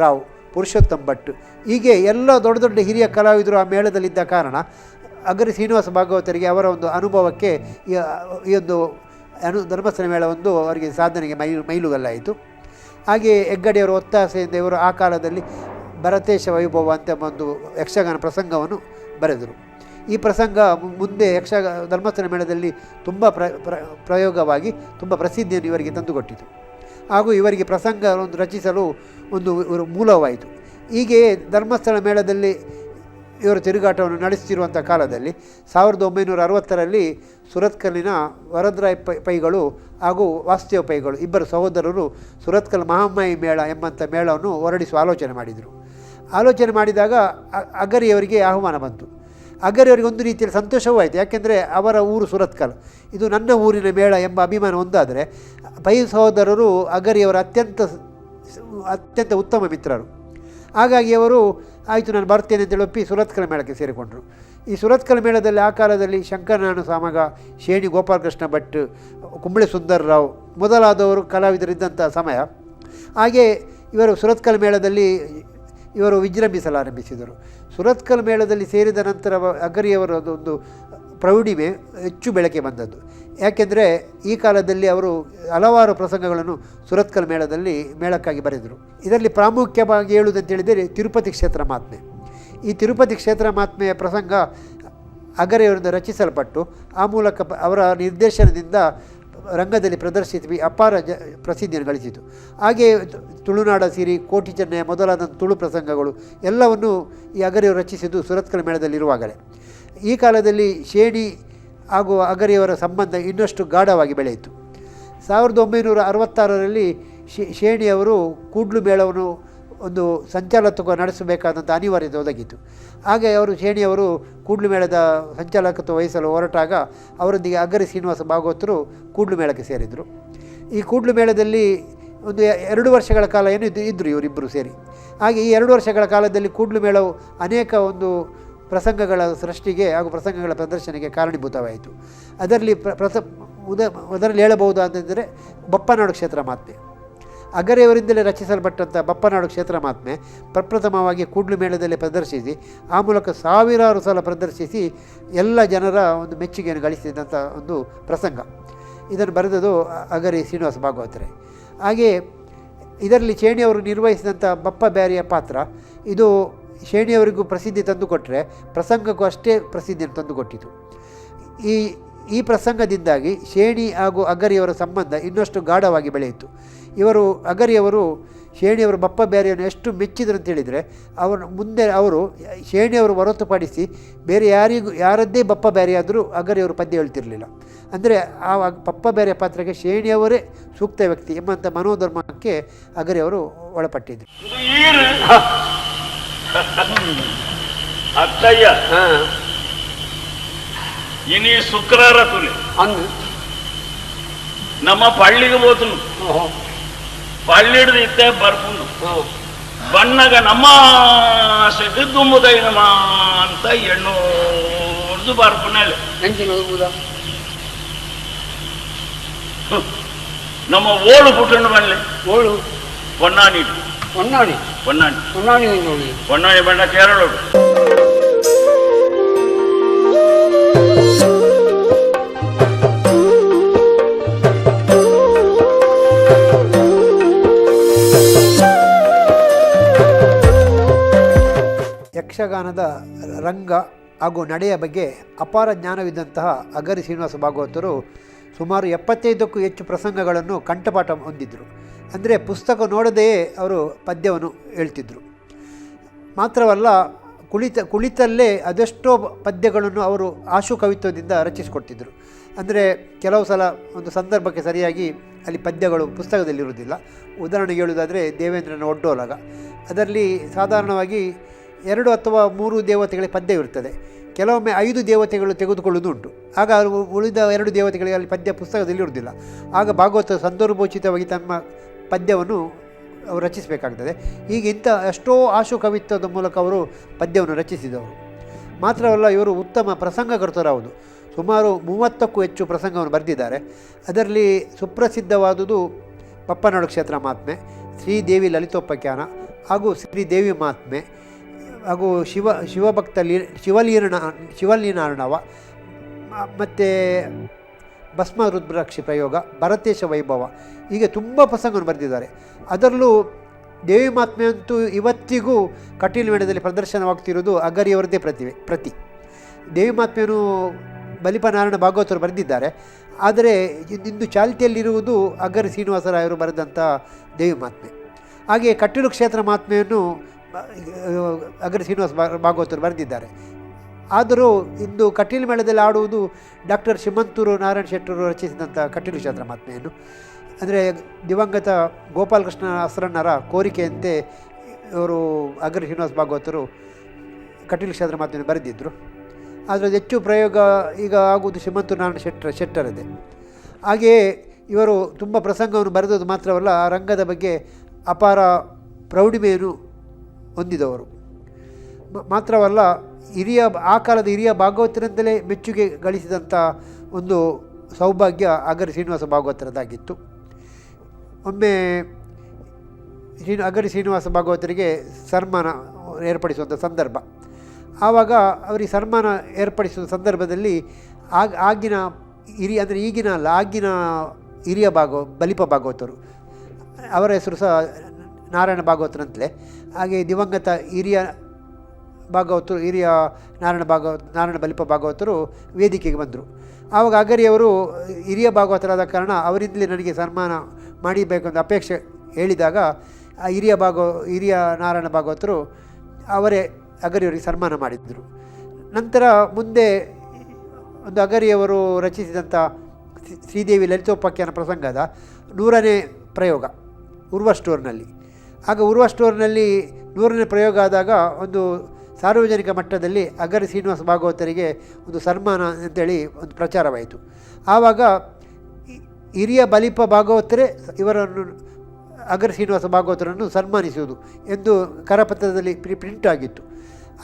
ರಾವ್, ಪುರುಷೋತ್ತಮ ಭಟ್, ಹೀಗೆ ಎಲ್ಲ ದೊಡ್ಡ ದೊಡ್ಡ ಹಿರಿಯ ಕಲಾವಿದರು ಆ ಮೇಳದಲ್ಲಿದ್ದ ಕಾರಣ ಅಗರಿ ಶ್ರೀನಿವಾಸ ಭಾಗವತರಿಗೆ ಅವರ ಒಂದು ಅನುಭವಕ್ಕೆ ಈ ಒಂದು ಧರ್ಮಸ್ಥಳ ಮೇಳ ಒಂದು ಅವರಿಗೆ ಸಾಧನೆಗೆ ಮೈಲುಗಲ್ಲಾಯಿತು. ಹಾಗೆಯೇ ಹೆಗ್ಗಡೆಯವರ ಒತ್ತಾಸೆಯಿಂದ ಇವರು ಆ ಕಾಲದಲ್ಲಿ ಭರತೇಶ ವೈಭವ ಅಂತ ಒಂದು ಯಕ್ಷಗಾನ ಪ್ರಸಂಗವನ್ನು ಬರೆದರು. ಈ ಪ್ರಸಂಗ ಮುಂದೆ ಧರ್ಮಸ್ಥಳ ಮೇಳದಲ್ಲಿ ತುಂಬ ಪ್ರಯೋಗವಾಗಿ ತುಂಬ ಪ್ರಸಿದ್ಧಿಯನ್ನು ಇವರಿಗೆ ತಂದುಕೊಟ್ಟಿತು. ಹಾಗೂ ಇವರಿಗೆ ಪ್ರಸಂಗ ರಚಿಸಲು ಒಂದು ಮೂಲವಾಯಿತು. ಹೀಗೆ ಧರ್ಮಸ್ಥಳ ಮೇಳದಲ್ಲಿ ಇವರು ತಿರುಗಾಟವನ್ನು ನಡೆಸುತ್ತಿರುವಂಥ ಕಾಲದಲ್ಲಿ 1960ರಲ್ಲಿ ಸುರತ್ಕಲ್ಲಿನ ವರದರಾಯ ಪೈಗಳು ಹಾಗೂ ವಾಸುದೇವ ಪೈಗಳು ಇಬ್ಬರು ಸಹೋದರರು ಸುರತ್ಕಲ್ ಮಹಾಮಾಯಿ ಮೇಳ ಎಂಬಂಥ ಮೇಳವನ್ನು ಹೊರಡಿಸುವ ಆಲೋಚನೆ ಮಾಡಿದಾಗ ಅಗರಿಯವರಿಗೆ ಆಹ್ವಾನ ಬಂತು. ಅಗರಿಯವರಿಗೆ ಒಂದು ರೀತಿಯಲ್ಲಿ ಸಂತೋಷವೂ ಆಯಿತು. ಯಾಕೆಂದರೆ ಅವರ ಊರು ಸುರತ್ಕಲ್, ಇದು ನನ್ನ ಊರಿನ ಮೇಳ ಎಂಬ ಅಭಿಮಾನ ಒಂದಾದರೆ ಪೈ ಸಹೋದರರು ಅಗರಿಯವರ ಅತ್ಯಂತ ಉತ್ತಮ ಮಿತ್ರರು. ಹಾಗಾಗಿ ಅವರು ಆಯಿತು ನಾನು ಬರ್ತೇನೆ ಅಂತೇಳಿ ಒಪ್ಪಿ ಸುರತ್ಕಲ್ ಮೇಳಕ್ಕೆ ಸೇರಿಕೊಂಡರು. ಈ ಸುರತ್ಕಲ್ ಮೇಳದಲ್ಲಿ ಆ ಕಾಲದಲ್ಲಿ ಶಂಕರನಾರಾಯಣ ಸಾಮಗ, ಶೇಣಿ ಗೋಪಾಲಕೃಷ್ಣ ಭಟ್, ಕುಂಬಳೆ ಸುಂದರರಾವ್ ಮೊದಲಾದವರು ಕಲಾವಿದರಿದ್ದಂಥ ಸಮಯ. ಹಾಗೆ ಇವರು ಸುರತ್ಕಲ್ ಮೇಳದಲ್ಲಿ ವಿಜೃಂಭಿಸಲಾರಂಭಿಸಿದರು. ಸುರತ್ಕಲ್ ಮೇಳದಲ್ಲಿ ಸೇರಿದ ನಂತರ ಅಗರಿಯವರ ಒಂದು ಪ್ರೌಢಿಮೆ ಹೆಚ್ಚು ಬೆಳಕೆ ಬಂದದ್ದು. ಯಾಕೆಂದರೆ ಈ ಕಾಲದಲ್ಲಿ ಅವರು ಹಲವಾರು ಪ್ರಸಂಗಗಳನ್ನು ಸುರತ್ಕಲ್ ಮೇಳಕ್ಕಾಗಿ ಬರೆದರು. ಇದರಲ್ಲಿ ಪ್ರಾಮುಖ್ಯವಾಗಿ ಹೇಳುವುದಂತೇಳಿದರೆ ತಿರುಪತಿ ಕ್ಷೇತ್ರ ಮಹಾತ್ಮೆ. ಈ ತಿರುಪತಿ ಕ್ಷೇತ್ರ ಮಹಾತ್ಮೆಯ ಪ್ರಸಂಗ ಅಗರೆಯವರಿಂದ ರಚಿಸಲ್ಪಟ್ಟು ಆ ಮೂಲಕ ಅವರ ನಿರ್ದೇಶನದಿಂದ ರಂಗದಲ್ಲಿ ಪ್ರದರ್ಶಿಸಿ ಅಪಾರ ಪ್ರಸಿದ್ಧಿಯನ್ನು ಗಳಿಸಿತು. ಹಾಗೆಯೇ ತುಳುನಾಡ ಸಿರಿ, ಕೋಟಿ ಚೆನ್ನಯ ಮೊದಲಾದ ತುಳು ಪ್ರಸಂಗಗಳು ಎಲ್ಲವನ್ನು ಈ ಅಗರೆಯವರು ರಚಿಸಿದ್ದು ಸುರತ್ಕಲ್ ಮೇಳದಲ್ಲಿರುವಾಗಲೇ. ಈ ಕಾಲದಲ್ಲಿ ಶೇಣಿ ಹಾಗೂ ಅಗರೆಯವರ ಸಂಬಂಧ ಇನ್ನಷ್ಟು ಗಾಢವಾಗಿ ಬೆಳೆಯಿತು. 1966ರಲ್ಲಿ ಶೇಣಿಯವರು ಕೂಡ್ಲು ಮೇಳವನ್ನು ಒಂದು ಸಂಚಾಲಕತ್ವ ನಡೆಸಬೇಕಾದಂಥ ಅನಿವಾರ್ಯತೆ ಒದಗಿತು. ಹಾಗೆ ಶೇಣಿಯವರು ಕೂಡ್ಲು ಮೇಳದ ಸಂಚಾಲಕತ್ವ ವಹಿಸಲು ಹೊರಟಾಗ ಅವರೊಂದಿಗೆ ಅಗರಿ ಶ್ರೀನಿವಾಸ ಭಾಗವತರು ಕೂಡ್ಲು ಮೇಳಕ್ಕೆ ಸೇರಿದರು. ಈ ಕೂಡ್ಲು ಮೇಳದಲ್ಲಿ ಒಂದು 2 ವರ್ಷಗಳ ಕಾಲ ಇದ್ದರು ಇವರಿಬ್ಬರು ಸೇರಿ. ಹಾಗೆ ಈ 2 ವರ್ಷಗಳ ಕಾಲದಲ್ಲಿ ಕೂಡ್ಲು ಮೇಳವು ಅನೇಕ ಒಂದು ಪ್ರಸಂಗಗಳ ಸೃಷ್ಟಿಗೆ ಹಾಗೂ ಪ್ರಸಂಗಗಳ ಪ್ರದರ್ಶನಕ್ಕೆ ಕಾರಣೀಭೂತವಾಯಿತು. ಅದರಲ್ಲಿ ಅದರಲ್ಲಿ ಹೇಳಬಹುದು ಅಂತಂದರೆ ಬಪ್ಪನಾಡು ಕ್ಷೇತ್ರ ಮಹಾತ್ಮೆ. ಅಗರೆಯವರಿಂದಲೇ ರಚಿಸಲ್ಪಟ್ಟಂಥ ಬಪ್ಪನಾಡು ಕ್ಷೇತ್ರ ಮಹಾತ್ಮೆ ಪ್ರಪ್ರಥಮವಾಗಿ ಕೂಡ್ಲು ಮೇಳದಲ್ಲಿ ಪ್ರದರ್ಶಿಸಿ ಆ ಮೂಲಕ ಸಾವಿರಾರು ಸಲ ಪ್ರದರ್ಶಿಸಿ ಎಲ್ಲ ಜನರ ಒಂದು ಮೆಚ್ಚುಗೆಯನ್ನು ಗಳಿಸಿದಂಥ ಒಂದು ಪ್ರಸಂಗ. ಇದನ್ನು ಬರೆದದು ಅಗರಿ ಶ್ರೀನಿವಾಸ ಭಾಗವತರೇ. ಹಾಗೆಯೇ ಇದರಲ್ಲಿ ಶೇಣಿಯವರು ನಿರ್ವಹಿಸಿದಂಥ ಬಪ್ಪ ಬ್ಯಾರಿಯ ಪಾತ್ರ ಇದು ಶೇಣಿಯವರಿಗೂ ಪ್ರಸಿದ್ಧಿ ತಂದುಕೊಟ್ಟರೆ ಪ್ರಸಂಗಕ್ಕೂ ಅಷ್ಟೇ ಪ್ರಸಿದ್ಧಿಯನ್ನು ತಂದುಕೊಟ್ಟಿತು. ಈ ಪ್ರಸಂಗದಿಂದಾಗಿ ಶೇಣಿ ಹಾಗೂ ಅಗರಿಯವರ ಸಂಬಂಧ ಇನ್ನಷ್ಟು ಗಾಢವಾಗಿ ಬೆಳೆಯಿತು. ಅಗರಿಯವರು ಶೇಣಿಯವರು ಬಪ್ಪ ಬ್ಯಾರಿಯನ್ನು ಎಷ್ಟು ಮೆಚ್ಚಿದರು ಅಂತೇಳಿದರೆ ಮುಂದೆ ಅವರು ಶೇಣಿಯವರು ಹೊರತುಪಡಿಸಿ ಬೇರೆ ಯಾರದ್ದೇ ಬಪ್ಪ ಬ್ಯಾರಿಯಾದರೂ ಅಗರಿಯವರು ಪದ್ಯ ಹೇಳ್ತಿರಲಿಲ್ಲ. ಅಂದರೆ ಆ ಬಪ್ಪ ಬ್ಯಾರಿಯ ಪಾತ್ರಕ್ಕೆ ಶೇಣಿಯವರೇ ಸೂಕ್ತ ವ್ಯಕ್ತಿ ಎಂಬಂಥ ಮನೋಧರ್ಮಕ್ಕೆ ಅಗರಿಯವರು ಒಳಪಟ್ಟಿದ್ದರು. ಅತ್ತಯ್ಯ ಇನಿ ಶುಕ್ರವಾರ ತುಲೆ ಅಂದು ನಮ್ಮ ಪಳ್ಳಿಗೆ ಹೋತನು ಪಳ್ಳಿ ಹಿಡಿದು ಇತ್ತೆ ಬರ್ಪುಂಡು ಬಣ್ಣಗ ನಮ್ಮ ಸೆಟ್ಟು ತುಂಬುದೈನಮ್ಮ ಅಂತ ಹೆಣ್ಣು ಹೊಡೆದು ಬರ್ಪುನಲ್ಲಿ ನಮ್ಮ ಓಳು ಪುಟ್ಟಣ್ಣು ಬನ್ನಿ ಓಳು ಹೊನ್ನಾಣಿ ಹೊನ್ನಾಣಿ ಹೊನ್ನಾಣಿ ಹೊನ್ನಾಣಿ ನೋಡಿ ಹೊನ್ನಾಣಿ ಬಣ್ಣ ಕೇರಳ ಯಕ್ಷಗಾನದ ರಂಗ ಹಾಗೂ ನಡೆಯ ಬಗ್ಗೆ ಅಪಾರ ಜ್ಞಾನವಿದ್ದಂತಹ ಅಗರಿ ಶ್ರೀನಿವಾಸ ಭಾಗವತರು ಸುಮಾರು 75ಕ್ಕೂ ಹೆಚ್ಚು ಪ್ರಸಂಗಗಳನ್ನು ಕಂಠಪಾಠ ಹೊಂದಿದ್ದರು. ಅಂದರೆ ಪುಸ್ತಕ ನೋಡದೆಯೇ ಅವರು ಪದ್ಯವನ್ನು ಹೇಳ್ತಿದ್ದರು. ಮಾತ್ರವಲ್ಲ ಕುಳಿತಲ್ಲೇ ಅದೆಷ್ಟೋ ಪದ್ಯಗಳನ್ನು ಅವರು ಆಶು ಕವಿತ್ವದಿಂದ ರಚಿಸಿಕೊಡ್ತಿದ್ದರು. ಅಂದರೆ ಕೆಲವು ಸಲ ಒಂದು ಸಂದರ್ಭಕ್ಕೆ ಸರಿಯಾಗಿ ಅಲ್ಲಿ ಪದ್ಯಗಳು ಪುಸ್ತಕದಲ್ಲಿರುವುದಿಲ್ಲ. ಉದಾಹರಣೆಗೆ ಹೇಳುವುದಾದರೆ ದೇವೇಂದ್ರನ ಒಡ್ಡೋಲಗ, ಅದರಲ್ಲಿ ಸಾಧಾರಣವಾಗಿ 2 ಅಥವಾ 3 ದೇವತೆಗಳಿಗೆ ಪದ್ಯ ಇರುತ್ತದೆ. ಕೆಲವೊಮ್ಮೆ 5 ದೇವತೆಗಳು ತೆಗೆದುಕೊಳ್ಳುವುದುಂಟು. ಆಗ ಉಳಿದ 2 ದೇವತೆಗಳಿಗೆ ಅಲ್ಲಿ ಪದ್ಯ ಪುಸ್ತಕದಲ್ಲಿರುವುದಿಲ್ಲ. ಆಗ ಭಾಗವತ ಸಂದರ್ಭೋಚಿತವಾಗಿ ತಮ್ಮ ಪದ್ಯವನ್ನು ಅವರು ರಚಿಸಬೇಕಾಗ್ತದೆ. ಹೀಗೆ ಎಷ್ಟೋ ಆಶು ಕವಿತ್ವದ ಮೂಲಕ ಅವರು ಪದ್ಯವನ್ನು ರಚಿಸಿದವರು. ಮಾತ್ರವಲ್ಲ, ಇವರು ಉತ್ತಮ ಪ್ರಸಂಗಕರ್ತರಾವುದು. ಸುಮಾರು 30ಕ್ಕೂ ಹೆಚ್ಚು ಪ್ರಸಂಗವನ್ನು ಬರೆದಿದ್ದಾರೆ. ಅದರಲ್ಲಿ ಸುಪ್ರಸಿದ್ಧವಾದುದು ಬಪ್ಪನಾಡು ಕ್ಷೇತ್ರ ಮಹಾತ್ಮೆ, ಶ್ರೀದೇವಿ ಲಲಿತೋಪಾಖ್ಯಾನ ಹಾಗೂ ಶ್ರೀದೇವಿ ಮಹಾತ್ಮೆ ಹಾಗೂ ಶಿವಭಕ್ತ ಶಿವಲೀನಾರ್ಣವ ಮತ್ತು ಭಸ್ಮ ರುದ್ರಾಕ್ಷಿ ಪ್ರಯೋಗ, ಭರತೇಶ ವೈಭವ, ಹೀಗೆ ತುಂಬ ಪ್ರಸಂಗವನ್ನು ಬರೆದಿದ್ದಾರೆ. ಅದರಲ್ಲೂ ದೇವಿ ಮಹಾತ್ಮೆ ಅಂತೂ ಇವತ್ತಿಗೂ ಕಟೀಲು ಮೇಳದಲ್ಲಿ ಪ್ರದರ್ಶನವಾಗ್ತಿರೋದು ಅಗರಿಯವರದ್ದೇ ಪ್ರತಿ. ದೇವಿ ಮಹಾತ್ಮೆಯನ್ನು ಬಲಿಪನಾರಾಯಣ ಭಾಗವತರು ಬರೆದಿದ್ದಾರೆ. ಆದರೆ ಇಂದು ಚಾಲ್ತಿಯಲ್ಲಿರುವುದು ಅಗರಿ ಶ್ರೀನಿವಾಸರಾಯರು ಬರೆದಂಥ ದೇವಿ ಮಹಾತ್ಮೆ. ಹಾಗೆಯೇ ಕಟೀಲು ಕ್ಷೇತ್ರ ಮಹಾತ್ಮೆಯನ್ನು ಅಗರಿ ಶ್ರೀನಿವಾಸ ಭಾಗವತರು ಬರೆದಿದ್ದಾರೆ. ಆದರೂ ಇಂದು ಕಟೀಲು ಮೇಳದಲ್ಲಿ ಆಡುವುದು ಡಾಕ್ಟರ್ ಶಿಮಂತೂರು ನಾರಾಯಣ ಶೆಟ್ಟರು ರಚಿಸಿದಂಥ ಕಟೀಲು ಕ್ಷೇತ್ರ ಮಹಾತ್ಮೆಯನ್ನು. ಅಂದರೆ ದಿವಂಗತ ಗೋಪಾಲಕೃಷ್ಣ ಅಸರಣ್ಣರ ಕೋರಿಕೆಯಂತೆ ಇವರು ಅಗರಿ ಶ್ರೀನಿವಾಸ ಭಾಗವತರು ಕಟೀಲು ಕ್ಷೇತ್ರ ಮಹಾತ್ಮೆಯನ್ನು ಬರೆದಿದ್ದರು. ಆದರೆ ಹೆಚ್ಚು ಪ್ರಯೋಗ ಈಗ ಆಗುವುದು ಶಿಮಂತೂರು ನಾರಾಯಣ ಶೆಟ್ಟರದೇ. ಹಾಗೆಯೇ ಇವರು ತುಂಬ ಪ್ರಸಂಗವನ್ನು ಬರೆದದ್ದು ಮಾತ್ರವಲ್ಲ, ಆ ರಂಗದ ಬಗ್ಗೆ ಅಪಾರ ಪ್ರೌಢಿಮೆಯನ್ನು ಹೊಂದಿದವರು. ಮಾತ್ರವಲ್ಲ, ಆ ಕಾಲದ ಹಿರಿಯ ಭಾಗವತರಿಂದಲೇ ಮೆಚ್ಚುಗೆ ಗಳಿಸಿದಂಥ ಒಂದು ಸೌಭಾಗ್ಯ ಅಗರಿ ಶ್ರೀನಿವಾಸ ಭಾಗವತರದಾಗಿತ್ತು. ಒಮ್ಮೆ ಅಗರಿ ಶ್ರೀನಿವಾಸ ಭಾಗವತರಿಗೆ ಸನ್ಮಾನ ಏರ್ಪಡಿಸುವಂಥ ಸಂದರ್ಭ. ಆವಾಗ ಅವರಿಗೆ ಸನ್ಮಾನ ಏರ್ಪಡಿಸುವ ಸಂದರ್ಭದಲ್ಲಿ ಆಗಿನ ಅಂದರೆ ಈಗಿನ ಅಲ್ಲ, ಆಗಿನ ಹಿರಿಯ ಬಲಿಪ ಭಾಗವತರು, ಅವರ ಹೆಸರು ಸಹ ನಾರಾಯಣ ಭಾಗವತರಂತಲೇ. ಹಾಗೆ ದಿವಂಗತ ಹಿರಿಯ ನಾರಾಯಣ ಬಲಿಪ ಭಾಗವತರು ವೇದಿಕೆಗೆ ಬಂದರು. ಆವಾಗ ಅಗರಿಯವರು ಹಿರಿಯ ಭಾಗವತರಾದ ಕಾರಣ ಅವರಿಂದಲೇ ನನಗೆ ಸನ್ಮಾನ ಮಾಡಬೇಕೆಂದು ಅಪೇಕ್ಷೆ ಹೇಳಿದಾಗ ಆ ಹಿರಿಯ ನಾರಾಯಣ ಭಾಗವತರು ಅವರೇ ಅಗರಿಯವರಿಗೆ ಸನ್ಮಾನ ಮಾಡಿದ್ದರು. ನಂತರ ಮುಂದೆ ಒಂದು ಅಗರಿಯವರು ರಚಿಸಿದಂಥ ಶ್ರೀದೇವಿ ಲಲಿತೋಪಾಖ್ಯಾನ ಪ್ರಸಂಗದ 100ನೇ ಪ್ರಯೋಗ ಉರ್ವ ಸ್ಟೋರ್ನಲ್ಲಿ. ಆಗ ಉರ್ವ ಸ್ಟೋರ್ನಲ್ಲಿ 100ನೇ ಪ್ರಯೋಗ ಆದಾಗ ಒಂದು ಸಾರ್ವಜನಿಕ ಮಟ್ಟದಲ್ಲಿ ಅಗರಿ ಶ್ರೀನಿವಾಸ ಭಾಗವತರಿಗೆ ಒಂದು ಸನ್ಮಾನ ಅಂತೇಳಿ ಒಂದು ಪ್ರಚಾರವಾಯಿತು. ಆವಾಗ ಹಿರಿಯ ಬಲಿಪ ಭಾಗವತರೇ ಇವರನ್ನು ಅಗರಿ ಶ್ರೀನಿವಾಸ ಭಾಗವತರನ್ನು ಸನ್ಮಾನಿಸುವುದು ಎಂದು ಕರಪತ್ರದಲ್ಲಿ ಪ್ರಿಂಟ್ ಆಗಿತ್ತು.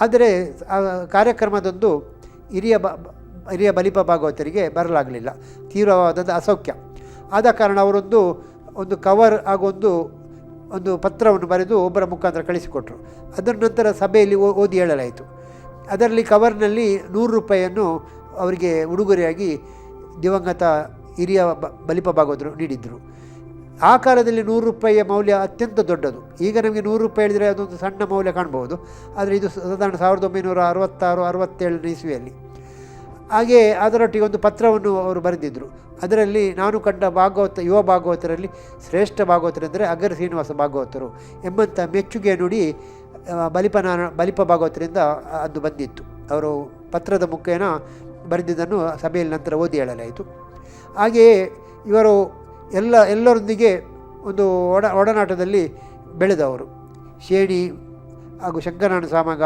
ಆದರೆ ಆ ಕಾರ್ಯಕ್ರಮದೊಂದು ಹಿರಿಯ ಬಲಿಪ ಭಾಗವತರಿಗೆ ಬರಲಾಗಲಿಲ್ಲ, ತೀವ್ರವಾದ ಅಸೌಖ್ಯ ಆದ ಕಾರಣ ಒಂದು ಕವರ್ ಹಾಗೂ ಒಂದು ಪತ್ರವನ್ನು ಬರೆದು ಒಬ್ಬರ ಮುಖಾಂತರ ಕಳಿಸಿಕೊಟ್ರು. ಅದರ ನಂತರ ಸಭೆಯಲ್ಲಿ ಓದಿ ಹೇಳಲಾಯಿತು. ಅದರಲ್ಲಿ ಕವರ್ನಲ್ಲಿ 100 ರೂಪಾಯಿಯನ್ನು ಅವರಿಗೆ ಉಡುಗೊರೆಯಾಗಿ ದಿವಂಗತ ಹಿರಿಯ ಬಲಿಪ ಭಾಗವತರು ನೀಡಿದ್ದರು. ಆ ಕಾಲದಲ್ಲಿ 100 ರೂಪಾಯಿಯ ಮೌಲ್ಯ ಅತ್ಯಂತ ದೊಡ್ಡದು. ಈಗ ನಮಗೆ 100 ರೂಪಾಯಿ ಹೇಳಿದರೆ ಅದೊಂದು ಸಣ್ಣ ಮೌಲ್ಯ ಕಾಣ್ಬೋದು, ಆದರೆ ಇದು ಸಾಧಾರಣ 1966-67 ಇಸ್ವಿಯಲ್ಲಿ. ಹಾಗೆ ಅದರೊಟ್ಟಿಗೆ ಒಂದು ಪತ್ರವನ್ನು ಅವರು ಬರೆದಿದ್ದರು. ಅದರಲ್ಲಿ ನಾನು ಕಂಡ ಯುವ ಭಾಗವತರಲ್ಲಿ ಶ್ರೇಷ್ಠ ಭಾಗವತರೆಂದರೆ ಅಗರಿ ಶ್ರೀನಿವಾಸ ಭಾಗವತರು ಎಂಬಂಥ ಮೆಚ್ಚುಗೆ ನುಡಿ ಬಲಿಪ ಭಾಗವತರಿಂದ ಅದು ಬಂದಿತ್ತು. ಅವರು ಪತ್ರದ ಮುಖೇನ ಬರೆದಿದ್ದನ್ನು ಸಭೆಯಲ್ಲಿ ನಂತರ ಓದಿ ಹೇಳಲಾಯಿತು. ಹಾಗೆಯೇ ಇವರು ಎಲ್ಲರೊಂದಿಗೆ ಒಂದು ಒಡನಾಟದಲ್ಲಿ ಬೆಳೆದವರು. ಶೇಣಿ ಹಾಗೂ ಶಂಕರನಾರಾಯಣ ಸಾಮಗ,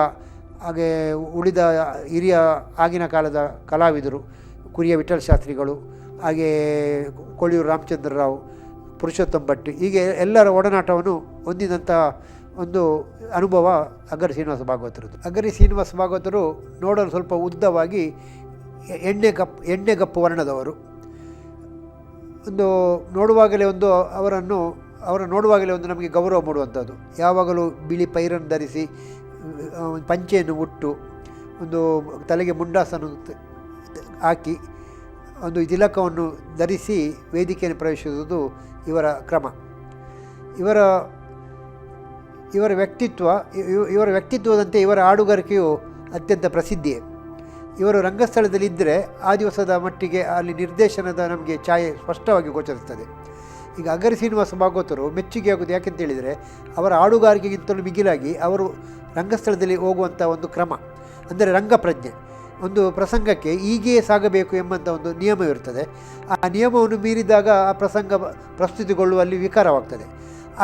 ಹಾಗೆ ಉಳಿದ ಹಿರಿಯ ಆಗಿನ ಕಾಲದ ಕಲಾವಿದರು, ಕುರಿಯ ವಿಠ್ಠಲ ಶಾಸ್ತ್ರಿಗಳು, ಹಾಗೆ ಕೊಳಿಯೂರು ರಾಮಚಂದ್ರರಾವ್, ಪುರುಷೋತ್ತಮ ಭಟ್, ಹೀಗೆ ಎಲ್ಲರ ಒಡನಾಟವನ್ನು ಹೊಂದಿದಂಥ ಒಂದು ಅನುಭವ ಅಗರಿ ಶ್ರೀನಿವಾಸ ಭಾಗವತರದ್ದು. ಅಗರಿ ಶ್ರೀನಿವಾಸ ಭಾಗವತರು ನೋಡಲು ಸ್ವಲ್ಪ ಉದ್ದವಾಗಿ ಎಣ್ಣೆಗಪ್ಪು ವರ್ಣದವರು. ನೋಡುವಾಗಲೇ ನೋಡುವಾಗಲೇ ನಮಗೆ ಗೌರವ ಮೂಡುವಂಥದ್ದು. ಯಾವಾಗಲೂ ಬಿಳಿ ಪೈರನ್ನು ಧರಿಸಿ, ಪಂಚೆಯನ್ನು ಉಟ್ಟು, ಒಂದು ತಲೆಗೆ ಮುಂಡಾಸನ್ನು ಹಾಕಿ, ಒಂದು ತಿಲಕವನ್ನು ಧರಿಸಿ ವೇದಿಕೆಯನ್ನು ಪ್ರವೇಶಿಸುವುದು ಇವರ ಕ್ರಮ. ಇವರ ವ್ಯಕ್ತಿತ್ವದಂತೆ ಇವರ ಹಾಡುಗಾರಿಕೆಯು ಅತ್ಯಂತ ಪ್ರಸಿದ್ಧಿಯೇ. ಇವರು ರಂಗಸ್ಥಳದಲ್ಲಿದ್ದರೆ ಆ ದಿವಸದ ಮಟ್ಟಿಗೆ ಅಲ್ಲಿ ನಿರ್ದೇಶನದ ನಮಗೆ ಛಾಯೆ ಸ್ಪಷ್ಟವಾಗಿ ಗೋಚರಿಸ್ತದೆ. ಈಗ ಅಗರಿ ಶ್ರೀನಿವಾಸ ಭಾಗವತರು ಮೆಚ್ಚುಗೆ ಆಗೋದು ಯಾಕೆಂತೇಳಿದರೆ ಅವರ ಹಾಡುಗಾರಿಕೆಗಿಂತಲೂ ಮಿಗಿಲಾಗಿ ಅವರು ರಂಗಸ್ಥಳದಲ್ಲಿ ಹೋಗುವಂಥ ಒಂದು ಕ್ರಮ, ಅಂದರೆ ರಂಗಪ್ರಜ್ಞೆ. ಒಂದು ಪ್ರಸಂಗಕ್ಕೆ ಹೀಗೆಯೇ ಸಾಗಬೇಕು ಎಂಬಂಥ ಒಂದು ನಿಯಮವಿರ್ತದೆ. ಆ ನಿಯಮವನ್ನು ಮೀರಿದಾಗ ಆ ಪ್ರಸಂಗ ಪ್ರಸ್ತುತಿಗೊಳ್ಳುವಲ್ಲಿ ವಿಕಾರವಾಗ್ತದೆ.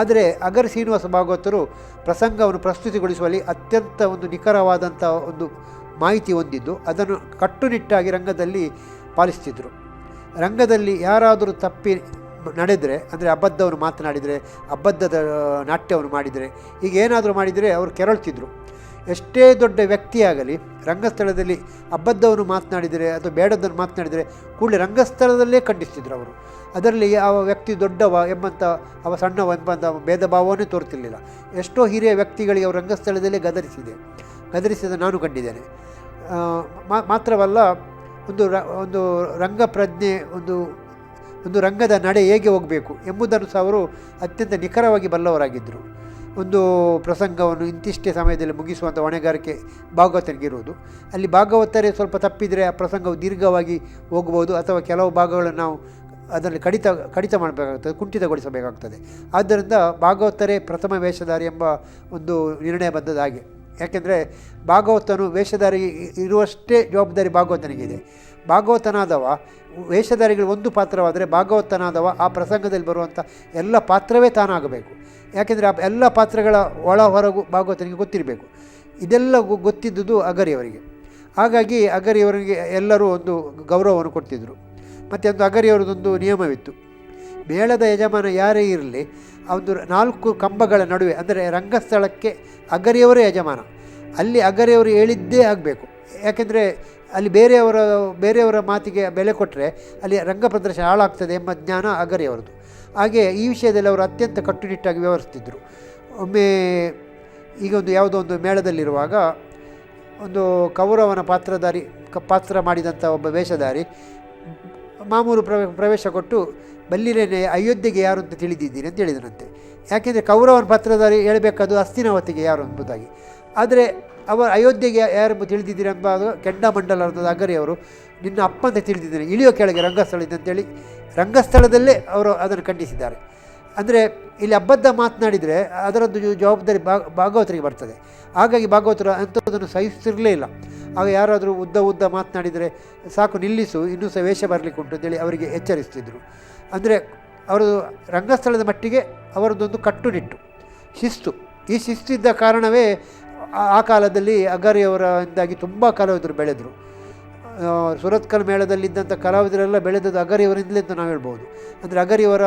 ಆದರೆ ಅಗರಿ ಶ್ರೀನಿವಾಸ ಭಾಗವತರು ಪ್ರಸಂಗವನ್ನು ಪ್ರಸ್ತುತಿಗೊಳಿಸುವಲ್ಲಿ ಅತ್ಯಂತ ಒಂದು ನಿಖರವಾದಂಥ ಒಂದು ಮಾಹಿತಿ ಹೊಂದಿದ್ದು ಅದನ್ನು ಕಟ್ಟುನಿಟ್ಟಾಗಿ ರಂಗದಲ್ಲಿ ಪಾಲಿಸ್ತಿದ್ರು. ರಂಗದಲ್ಲಿ ಯಾರಾದರೂ ತಪ್ಪಿ ನಡೆದರೆ, ಅಂದರೆ ಅಬದ್ಧವನ್ನು ಮಾತನಾಡಿದರೆ, ಅಬದ್ಧದ ನಾಟ್ಯವನ್ನು ಮಾಡಿದರೆ, ಈಗ ಏನಾದರೂ ಮಾಡಿದರೆ ಅವರು ಕೆರಳ್ತಿದ್ರು. ಎಷ್ಟೇ ದೊಡ್ಡ ವ್ಯಕ್ತಿಯಾಗಲಿ ರಂಗಸ್ಥಳದಲ್ಲಿ ಅಬದ್ಧವನ್ನು ಮಾತನಾಡಿದರೆ ಅಥವಾ ಬೇಡದನ್ನು ಮಾತನಾಡಿದರೆ ಕೂಡಲೇ ರಂಗಸ್ಥಳದಲ್ಲೇ ಖಂಡಿಸ್ತಿದ್ರು ಅವರು. ಅದರಲ್ಲಿ ಯಾವ ವ್ಯಕ್ತಿ ದೊಡ್ಡವ ಎಂಬಂಥ ಅವ ಸಣ್ಣವ ಎಂಬಂಥ ಭೇದ ಭಾವವನ್ನೇ ತೋರ್ತಿರಲಿಲ್ಲ. ಎಷ್ಟೋ ಹಿರಿಯ ವ್ಯಕ್ತಿಗಳಿಗೆ ಅವರು ರಂಗಸ್ಥಳದಲ್ಲೇ ಗದರಿಸಿದ ನಾನು ಕಂಡಿದ್ದೇನೆ. ಮಾತ್ರವಲ್ಲ, ಒಂದು ರಂಗಪ್ರಜ್ಞೆ, ಒಂದು ರಂಗದ ನಡೆ ಹೇಗೆ ಹೋಗಬೇಕು ಎಂಬುದನ್ನು ಸಹ ಅವರು ಅತ್ಯಂತ ನಿಖರವಾಗಿ ಬಲ್ಲವರಾಗಿದ್ದರು. ಒಂದು ಪ್ರಸಂಗವನ್ನು ಇಂತಿಷ್ಟೇ ಸಮಯದಲ್ಲಿ ಮುಗಿಸುವಂಥ ಹೊಣೆಗಾರಿಕೆ ಭಾಗವತರಿಗಿರುವುದು. ಅಲ್ಲಿ ಭಾಗವತರೇ ಸ್ವಲ್ಪ ತಪ್ಪಿದರೆ ಆ ಪ್ರಸಂಗವು ದೀರ್ಘವಾಗಿ ಹೋಗ್ಬೋದು, ಅಥವಾ ಕೆಲವು ಭಾಗಗಳನ್ನು ನಾವು ಅದರಲ್ಲಿ ಕಡಿತ ಮಾಡಬೇಕಾಗ್ತದೆ, ಕುಂಠಿತಗೊಳಿಸಬೇಕಾಗ್ತದೆ. ಆದ್ದರಿಂದ ಭಾಗವತರೇ ಪ್ರಥಮ ವೇಷಧಾರಿ ಎಂಬ ಒಂದು ನಿರ್ಣಯ ಬಂದದ್ದು ಹಾಗೆ. ಯಾಕೆಂದರೆ ಭಾಗವತನು ವೇಷಧಾರಿ ಇರುವಷ್ಟೇ ಜವಾಬ್ದಾರಿ ಭಾಗವತನಿಗಿದೆ. ಭಾಗವತನಾದವ ವೇಷಧಾರಿಗಳು ಒಂದು ಪಾತ್ರವಾದರೆ ಭಾಗವತನಾದವ ಆ ಪ್ರಸಂಗದಲ್ಲಿ ಬರುವಂಥ ಎಲ್ಲ ಪಾತ್ರವೇ ತಾನಾಗಬೇಕು. ಯಾಕೆಂದರೆ ಆ ಎಲ್ಲ ಪಾತ್ರಗಳ ಒಳ ಹೊರಗು ಭಾಗವತನಿಗೆ ಗೊತ್ತಿರಬೇಕು. ಇದೆಲ್ಲ ಗೊತ್ತಿದ್ದುದು ಅಗರಿಯವರಿಗೆ. ಹಾಗಾಗಿ ಅಗರಿಯವರಿಗೆ ಎಲ್ಲರೂ ಒಂದು ಗೌರವವನ್ನು ಕೊಡ್ತಿದ್ದರು. ಮತ್ತು ಒಂದು ಅಗರಿಯವರದೊಂದು ನಿಯಮವಿತ್ತು. ಮೇಳದ ಯಜಮಾನ ಯಾರೇ ಇರಲಿ, ಒಂದು 4 ಕಂಬಗಳ ನಡುವೆ, ಅಂದರೆ ರಂಗಸ್ಥಳಕ್ಕೆ ಅಗರಿಯವರೇ ಯಜಮಾನ, ಅಲ್ಲಿ ಅಗರಿಯವರು ಹೇಳಿದ್ದೇ ಆಗಬೇಕು. ಯಾಕೆಂದರೆ ಅಲ್ಲಿ ಬೇರೆಯವರ ಮಾತಿಗೆ ಬೆಲೆ ಕೊಟ್ಟರೆ ಅಲ್ಲಿ ರಂಗ ಪ್ರದರ್ಶನ ಹಾಳಾಗ್ತದೆ ಎಂಬ ಜ್ಞಾನ ಅಗರಿಯವರದು. ಹಾಗೆ ಈ ವಿಷಯದಲ್ಲಿ ಅವರು ಅತ್ಯಂತ ಕಟ್ಟುನಿಟ್ಟಾಗಿ ವ್ಯವಹರಿಸ್ತಿದ್ದರು. ಒಮ್ಮೆ ಈಗ ಯಾವುದೋ ಒಂದು ಮೇಳದಲ್ಲಿರುವಾಗ ಒಂದು ಕೌರವನ ಪಾತ್ರ ಮಾಡಿದಂಥ ಒಬ್ಬ ವೇಷಧಾರಿ ಮಾಮೂಲು ಪ್ರವೇಶ ಕೊಟ್ಟು ಬಲ್ಲಿರೇನೆ ಅಯೋಧ್ಯೆಗೆ ಯಾರು ಅಂತ ತಿಳಿದಿದ್ದೀನಿ ಅಂತ ಹೇಳಿದನಂತೆ. ಯಾಕೆಂದರೆ ಕೌರವನ ಪಾತ್ರಧಾರಿ ಹೇಳಬೇಕಾದ್ದು ಹಸ್ತಿನಾವತಿಗೆ ಯಾರು ಎಂಬುದಾಗಿ. ಆದರೆ ಅವರು ಅಯೋಧ್ಯೆಗೆ ಯಾರೆಂಬ ತಿಳಿದಿದ್ದೀರಿ ಎಂಬುದು ಕೆಂಡಮಂಡಲದ ಅಗರಿಯವರು ನಿನ್ನ ಅಪ್ಪ ಅಂತ ತಿಳಿದಿದ್ದೇನೆ, ಇಳಿಯೋ ಕೆಳಗೆ ರಂಗಸ್ಥಳದಿಂದ ಅಂತೇಳಿ ರಂಗಸ್ಥಳದಲ್ಲೇ ಅವರು ಅದನ್ನು ಖಂಡಿಸಿದ್ದಾರೆ. ಅಂದರೆ ಇಲ್ಲಿ ಅಬದ್ಧ ಮಾತನಾಡಿದರೆ ಅದರದ್ದು ಜವಾಬ್ದಾರಿ ಭಾಗವತರಿಗೆ ಬರ್ತದೆ. ಹಾಗಾಗಿ ಭಾಗವತರು ಅಂಥದ್ದನ್ನು ಸಹಿಸ್ತಿರಲೇ ಇಲ್ಲ. ಆಗ ಯಾರಾದರೂ ಉದ್ದ ಮಾತನಾಡಿದರೆ ಸಾಕು ನಿಲ್ಲಿಸು, ಇನ್ನೂ ಸಹ ವೇಷ ಬರಲಿಕ್ಕೆ ಉಂಟು ಅಂತೇಳಿ ಅವರಿಗೆ ಎಚ್ಚರಿಸ್ತಿದ್ದರು. ಅಂದರೆ ಅವರು ರಂಗಸ್ಥಳದ ಮಟ್ಟಿಗೆ ಅವರದ್ದೊಂದು ಕಟ್ಟುನಿಟ್ಟು ಶಿಸ್ತು. ಈ ಶಿಸ್ತಿದ್ದ ಕಾರಣವೇ ಆ ಕಾಲದಲ್ಲಿ ಅಗರಿಯವರಿಂದಾಗಿ ತುಂಬ ಕಲಾವಿದರು ಬೆಳೆದರು. ಸುರತ್ಕಲ್ ಮೇಳದಲ್ಲಿದ್ದಂಥ ಕಲಾವಿದರೆಲ್ಲ ಬೆಳೆದದ್ದು ಅಗರಿಯವರಿಂದಲೇ ಅಂತ ನಾವು ಹೇಳ್ಬೋದು. ಅಂದರೆ ಅಗರಿಯವರ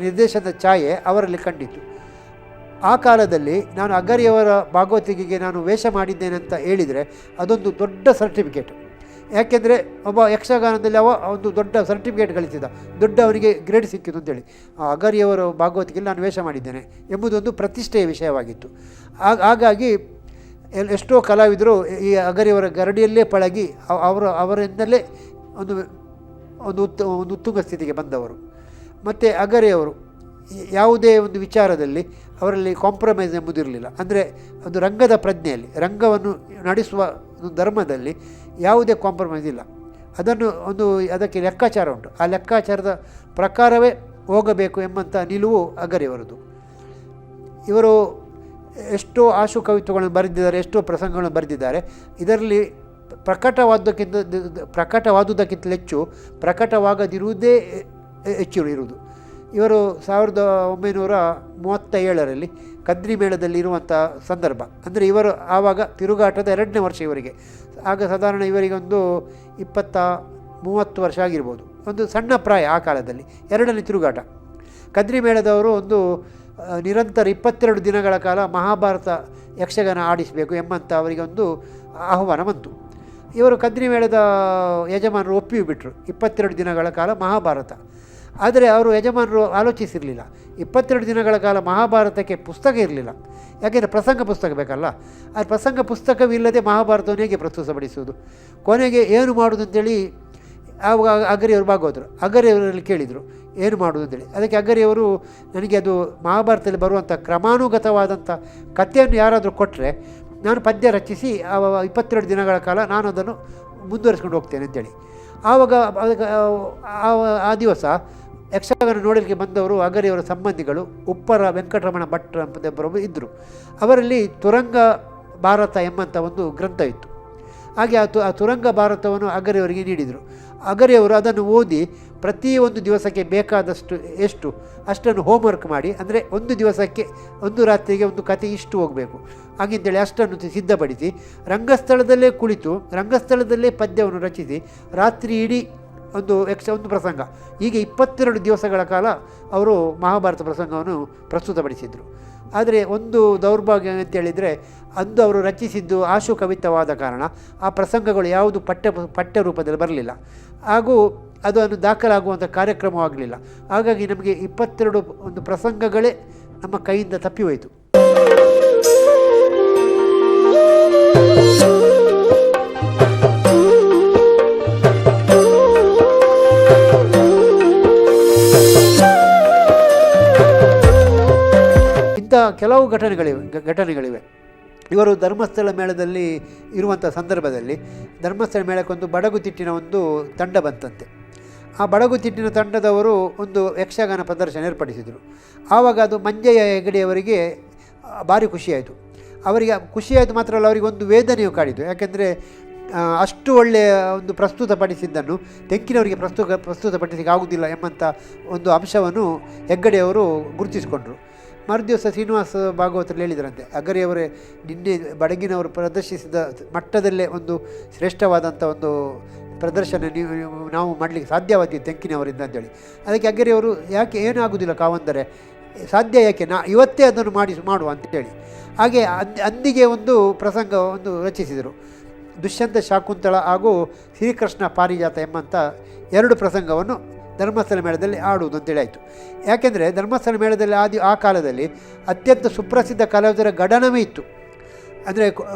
ನಿರ್ದೇಶನದ ಛಾಯೆ ಅವರಲ್ಲಿ ಕಂಡಿತು. ಆ ಕಾಲದಲ್ಲಿ ನಾನು ಅಗರಿಯವರ ಭಾಗವತಿಗೆ ನಾನು ವೇಷ ಮಾಡಿದ್ದೇನೆ ಅಂತ ಹೇಳಿದರೆ ಅದೊಂದು ದೊಡ್ಡ ಸರ್ಟಿಫಿಕೇಟ್. ಯಾಕೆಂದರೆ ಒಬ್ಬ ಯಕ್ಷಗಾನದಲ್ಲಿ ಒಂದು ದೊಡ್ಡ ಸರ್ಟಿಫಿಕೇಟ್ ಗಳಿಸಿದ, ದೊಡ್ಡ ಅವನಿಗೆ ಗ್ರೇಡ್ ಸಿಕ್ಕಿತು ಅಂತೇಳಿ. ಅಗರಿಯವರ ಭಾಗವತಿಗೆ ನಾನು ವೇಷ ಮಾಡಿದ್ದೇನೆ ಎಂಬುದೊಂದು ಪ್ರತಿಷ್ಠೆಯ ವಿಷಯವಾಗಿತ್ತು. ಹಾಗಾಗಿ ಎಷ್ಟೋ ಕಲಾವಿದರು ಈ ಅಗರಿಯವರ ಗರಡಿಯಲ್ಲೇ ಪಳಗಿ ಅವರಿಂದಲೇ ಒಂದು ಉತ್ತುಂಗ ಸ್ಥಿತಿಗೆ ಬಂದವರು. ಮತ್ತು ಅಗರಿಯವರು ಯಾವುದೇ ಒಂದು ವಿಚಾರದಲ್ಲಿ ಅವರಲ್ಲಿ ಕಾಂಪ್ರಮೈಸ್ ಎಂಬುದಿರಲಿಲ್ಲ. ಅಂದರೆ ಒಂದು ರಂಗದ ಪ್ರಜ್ಞೆಯಲ್ಲಿ, ರಂಗವನ್ನು ನಡೆಸುವ ಧರ್ಮದಲ್ಲಿ ಯಾವುದೇ ಕಾಂಪ್ರಮೈಸ್ ಇಲ್ಲ. ಅದಕ್ಕೆ ಲೆಕ್ಕಾಚಾರ ಉಂಟು. ಆ ಲೆಕ್ಕಾಚಾರದ ಪ್ರಕಾರವೇ ಹೋಗಬೇಕು ಎಂಬಂಥ ನಿಲುವು ಅಗರಿಯವರದು. ಇವರು ಎಷ್ಟೋ ಆಶು ಕವಿತ್ವಗಳನ್ನು ಬರೆದಿದ್ದಾರೆ, ಎಷ್ಟೋ ಪ್ರಸಂಗಗಳನ್ನು ಬರೆದಿದ್ದಾರೆ. ಇದರಲ್ಲಿ ಪ್ರಕಟವಾದುದಕ್ಕಿಂತ ಹೆಚ್ಚು ಪ್ರಕಟವಾಗದಿರುವುದೇ ಹೆಚ್ಚು ಇರುವುದು. ಇವರು 1937ರಲ್ಲಿ ಕದ್ರಿ ಮೇಳದಲ್ಲಿ ಇರುವಂಥ ಸಂದರ್ಭ. ಅಂದರೆ ಇವರು ಆವಾಗ ತಿರುಗಾಟದ 2ನೇ ವರ್ಷ ಇವರಿಗೆ. ಆಗ ಸಾಧಾರಣ ಇವರಿಗೆ ಒಂದು 20-30 ವರ್ಷ ಆಗಿರ್ಬೋದು. ಒಂದು ಸಣ್ಣ ಪ್ರಾಯ ಆ ಕಾಲದಲ್ಲಿ, 2ನೇ ತಿರುಗಾಟ. ಕದ್ರಿ ಮೇಳದವರು ಒಂದು ನಿರಂತರ 22 ದಿನಗಳ ಕಾಲ ಮಹಾಭಾರತ ಯಕ್ಷಗಾನ ಆಡಿಸಬೇಕು ಎಂಬಂಥ ಅವರಿಗೆ ಒಂದು ಆಹ್ವಾನ ಬಂತು. ಇವರು ಕದ್ರಿ ಮೇಳದ ಯಜಮಾನರು ಒಪ್ಪಿಯೂ ಬಿಟ್ಟರು 22 ದಿನಗಳ ಕಾಲ ಮಹಾಭಾರತ. ಆದರೆ ಅವರು ಯಜಮಾನರು ಆಲೋಚಿಸಿರಲಿಲ್ಲ, 22 ದಿನಗಳ ಕಾಲ ಮಹಾಭಾರತಕ್ಕೆ ಪುಸ್ತಕ ಇರಲಿಲ್ಲ. ಯಾಕೆಂದರೆ ಪ್ರಸಂಗ ಪುಸ್ತಕ ಬೇಕಲ್ಲ. ಆ ಪ್ರಸಂಗ ಪುಸ್ತಕವಿಲ್ಲದೆ ಮಹಾಭಾರತವನ್ನು ಹೇಗೆ ಪ್ರಸ್ತುತಪಡಿಸುವುದು? ಕೊನೆಗೆ ಏನು ಮಾಡೋದು ಅಂತೇಳಿ ಆವಾಗ ಅಗರಿಯವರು ಭಾಗವತರು ಅಗರಿಯವರಲ್ಲಿ ಕೇಳಿದರು ಏನು ಮಾಡೋದು ಅಂತೇಳಿ. ಅದಕ್ಕೆ ಅಗರಿಯವರು, ನನಗೆ ಅದು ಮಹಾಭಾರತದಲ್ಲಿ ಬರುವಂಥ ಕ್ರಮಾನುಗತವಾದಂಥ ಕಥೆಯನ್ನು ಯಾರಾದರೂ ಕೊಟ್ಟರೆ ನಾನು ಪದ್ಯ ರಚಿಸಿ 22 ದಿನಗಳ ಕಾಲ ನಾನು ಅದನ್ನು ಮುಂದುವರಿಸ್ಕೊಂಡು ಹೋಗ್ತೇನೆ ಅಂತೇಳಿ. ಆವಾಗ ಆ ದಿವಸ ಯಕ್ಷಗಾನ ನೋಡಲಿಕ್ಕೆ ಬಂದವರು ಅಗರಿಯವರ ಸಂಬಂಧಿಗಳು ಉಪ್ಪರ ವೆಂಕಟರಮಣ ಭಟ್ರ ಎಂಬುದೊಬ್ಬರು ಇದ್ದರು. ಅವರಲ್ಲಿ ತುರಂಗ ಭಾರತ ಎಂಬಂಥ ಒಂದು ಗ್ರಂಥ ಇತ್ತು. ಹಾಗೆ ಆ ತುರಂಗ ಭಾರತವನ್ನು ಅಗರಿಯವರಿಗೆ ನೀಡಿದರು. ಅಗರಿಯವರು ಅದನ್ನು ಓದಿ ಪ್ರತಿಯೊಂದು ದಿವಸಕ್ಕೆ ಬೇಕಾದಷ್ಟು ಅಷ್ಟನ್ನು ಹೋಮ್ವರ್ಕ್ ಮಾಡಿ, ಅಂದರೆ ಒಂದು ದಿವಸಕ್ಕೆ ಒಂದು ರಾತ್ರಿಗೆ ಒಂದು ಕತೆ ಇಷ್ಟು ಹೋಗಬೇಕು ಹಾಗೆಂತೇಳಿ ಅಷ್ಟನ್ನು ಸಿದ್ಧಪಡಿಸಿ ರಂಗಸ್ಥಳದಲ್ಲೇ ಕುಳಿತು ರಂಗಸ್ಥಳದಲ್ಲೇ ಪದ್ಯವನ್ನು ರಚಿಸಿ ರಾತ್ರಿ ಇಡೀ ಒಂದು ಪ್ರಸಂಗ, ಹೀಗೆ 22 ದಿವಸಗಳ ಕಾಲ ಅವರು ಮಹಾಭಾರತ ಪ್ರಸಂಗವನ್ನು ಪ್ರಸ್ತುತಪಡಿಸಿದರು. ಆದರೆ ಒಂದು ದೌರ್ಭಾಗ್ಯ ಅಂತೇಳಿದರೆ, ಅಂದು ಅವರು ರಚಿಸಿದ್ದು ಆಶು ಕವಿತವಾದ ಕಾರಣ ಆ ಪ್ರಸಂಗಗಳು ಯಾವುದು ಪಠ್ಯ ರೂಪದಲ್ಲಿ ಬರಲಿಲ್ಲ. ಹಾಗೂ ಅದನ್ನು ದಾಖಲಾಗುವಂಥ ಕಾರ್ಯಕ್ರಮವಾಗಲಿಲ್ಲ. ಹಾಗಾಗಿ ನಮಗೆ 22 ಒಂದು ಪ್ರಸಂಗಗಳೇ ನಮ್ಮ ಕೈಯಿಂದ ತಪ್ಪಿ ಹೋಯಿತು. ಇಂಥ ಕೆಲವು ಘಟನೆಗಳಿವೆ. ಇವರು ಧರ್ಮಸ್ಥಳ ಮೇಳದಲ್ಲಿ ಇರುವಂಥ ಸಂದರ್ಭದಲ್ಲಿ ಧರ್ಮಸ್ಥಳ ಮೇಳಕ್ಕೊಂದು ಬಡಗುತಿಟ್ಟಿನ ಒಂದು ತಂಡ ಬಂತಂತೆ. ಆ ಬಡಗುತಿಟ್ಟಿನ ತಂಡದವರು ಒಂದು ಯಕ್ಷಗಾನ ಪ್ರದರ್ಶನ ಏರ್ಪಡಿಸಿದರು. ಆವಾಗ ಅದು ಮಂಜಯ್ಯ ಹೆಗಡೆಯವರಿಗೆ ಭಾರಿ ಖುಷಿಯಾಯಿತು. ಅವರಿಗೆ ಖುಷಿಯಾಯಿತು ಮಾತ್ರ ಅಲ್ಲ, ಅವರಿಗೆ ಒಂದು ವೇದನೆಯು ಕಾಡಿತು. ಯಾಕೆಂದರೆ ಅಷ್ಟು ಒಳ್ಳೆಯ ಒಂದು ಪ್ರಸ್ತುತಪಡಿಸಿದ್ದನ್ನು ತೆಂಕಿನವರಿಗೆ ಪ್ರಸ್ತುತಪಡಿಸಲಿಕ್ಕೆ ಆಗುವುದಿಲ್ಲ ಎಂಬಂಥ ಒಂದು ಅಂಶವನ್ನು ಹೆಗ್ಗಡೆಯವರು ಗುರುತಿಸಿಕೊಂಡರು. ಮರುದಿವಸ ಶ್ರೀನಿವಾಸ ಭಾಗವತರಲ್ಲಿ ಹೇಳಿದರಂತೆ, ಅಗರಿಯವರೇ ನಿನ್ನೆ ಬಡಗಿನವರು ಪ್ರದರ್ಶಿಸಿದ ಮಟ್ಟದಲ್ಲೇ ಒಂದು ಶ್ರೇಷ್ಠವಾದಂಥ ಒಂದು ಪ್ರದರ್ಶನ ನಾವು ಮಾಡಲಿಕ್ಕೆ ಸಾಧ್ಯವಾದೀತು ತೆಂಕಿನವರಿಂದ ಅಂತೇಳಿ. ಅದಕ್ಕೆ ಅಗರಿಯವರು, ಯಾಕೆ ಏನಾಗುವುದಿಲ್ಲ ಕಾವಂದರೆ ಸಾಧ್ಯ, ಯಾಕೆ ಇವತ್ತೇ ಅದನ್ನು ಮಾಡುವ ಅಂತೇಳಿ. ಹಾಗೆ ಅಂದಿಗೆ ಒಂದು ಪ್ರಸಂಗ ರಚಿಸಿದರು. ದುಷ್ಯಂತ ಶಾಕುಂತಳ ಹಾಗೂ ಶ್ರೀಕೃಷ್ಣ ಪಾರಿಜಾತ ಎಂಬಂಥ 2 ಪ್ರಸಂಗವನ್ನು ಧರ್ಮಸ್ಥಳ ಮೇಳದಲ್ಲಿ ಆಡುವುದು ಅಂತೇಳಿ ಆಯಿತು. ಯಾಕೆಂದರೆ ಧರ್ಮಸ್ಥಳ ಮೇಳದಲ್ಲಿ ಆ ಕಾಲದಲ್ಲಿ ಅತ್ಯಂತ ಸುಪ್ರಸಿದ್ಧ ಕಲಾವಿದರ ಗಡನವೇ ಇತ್ತು. ಅಂದರೆ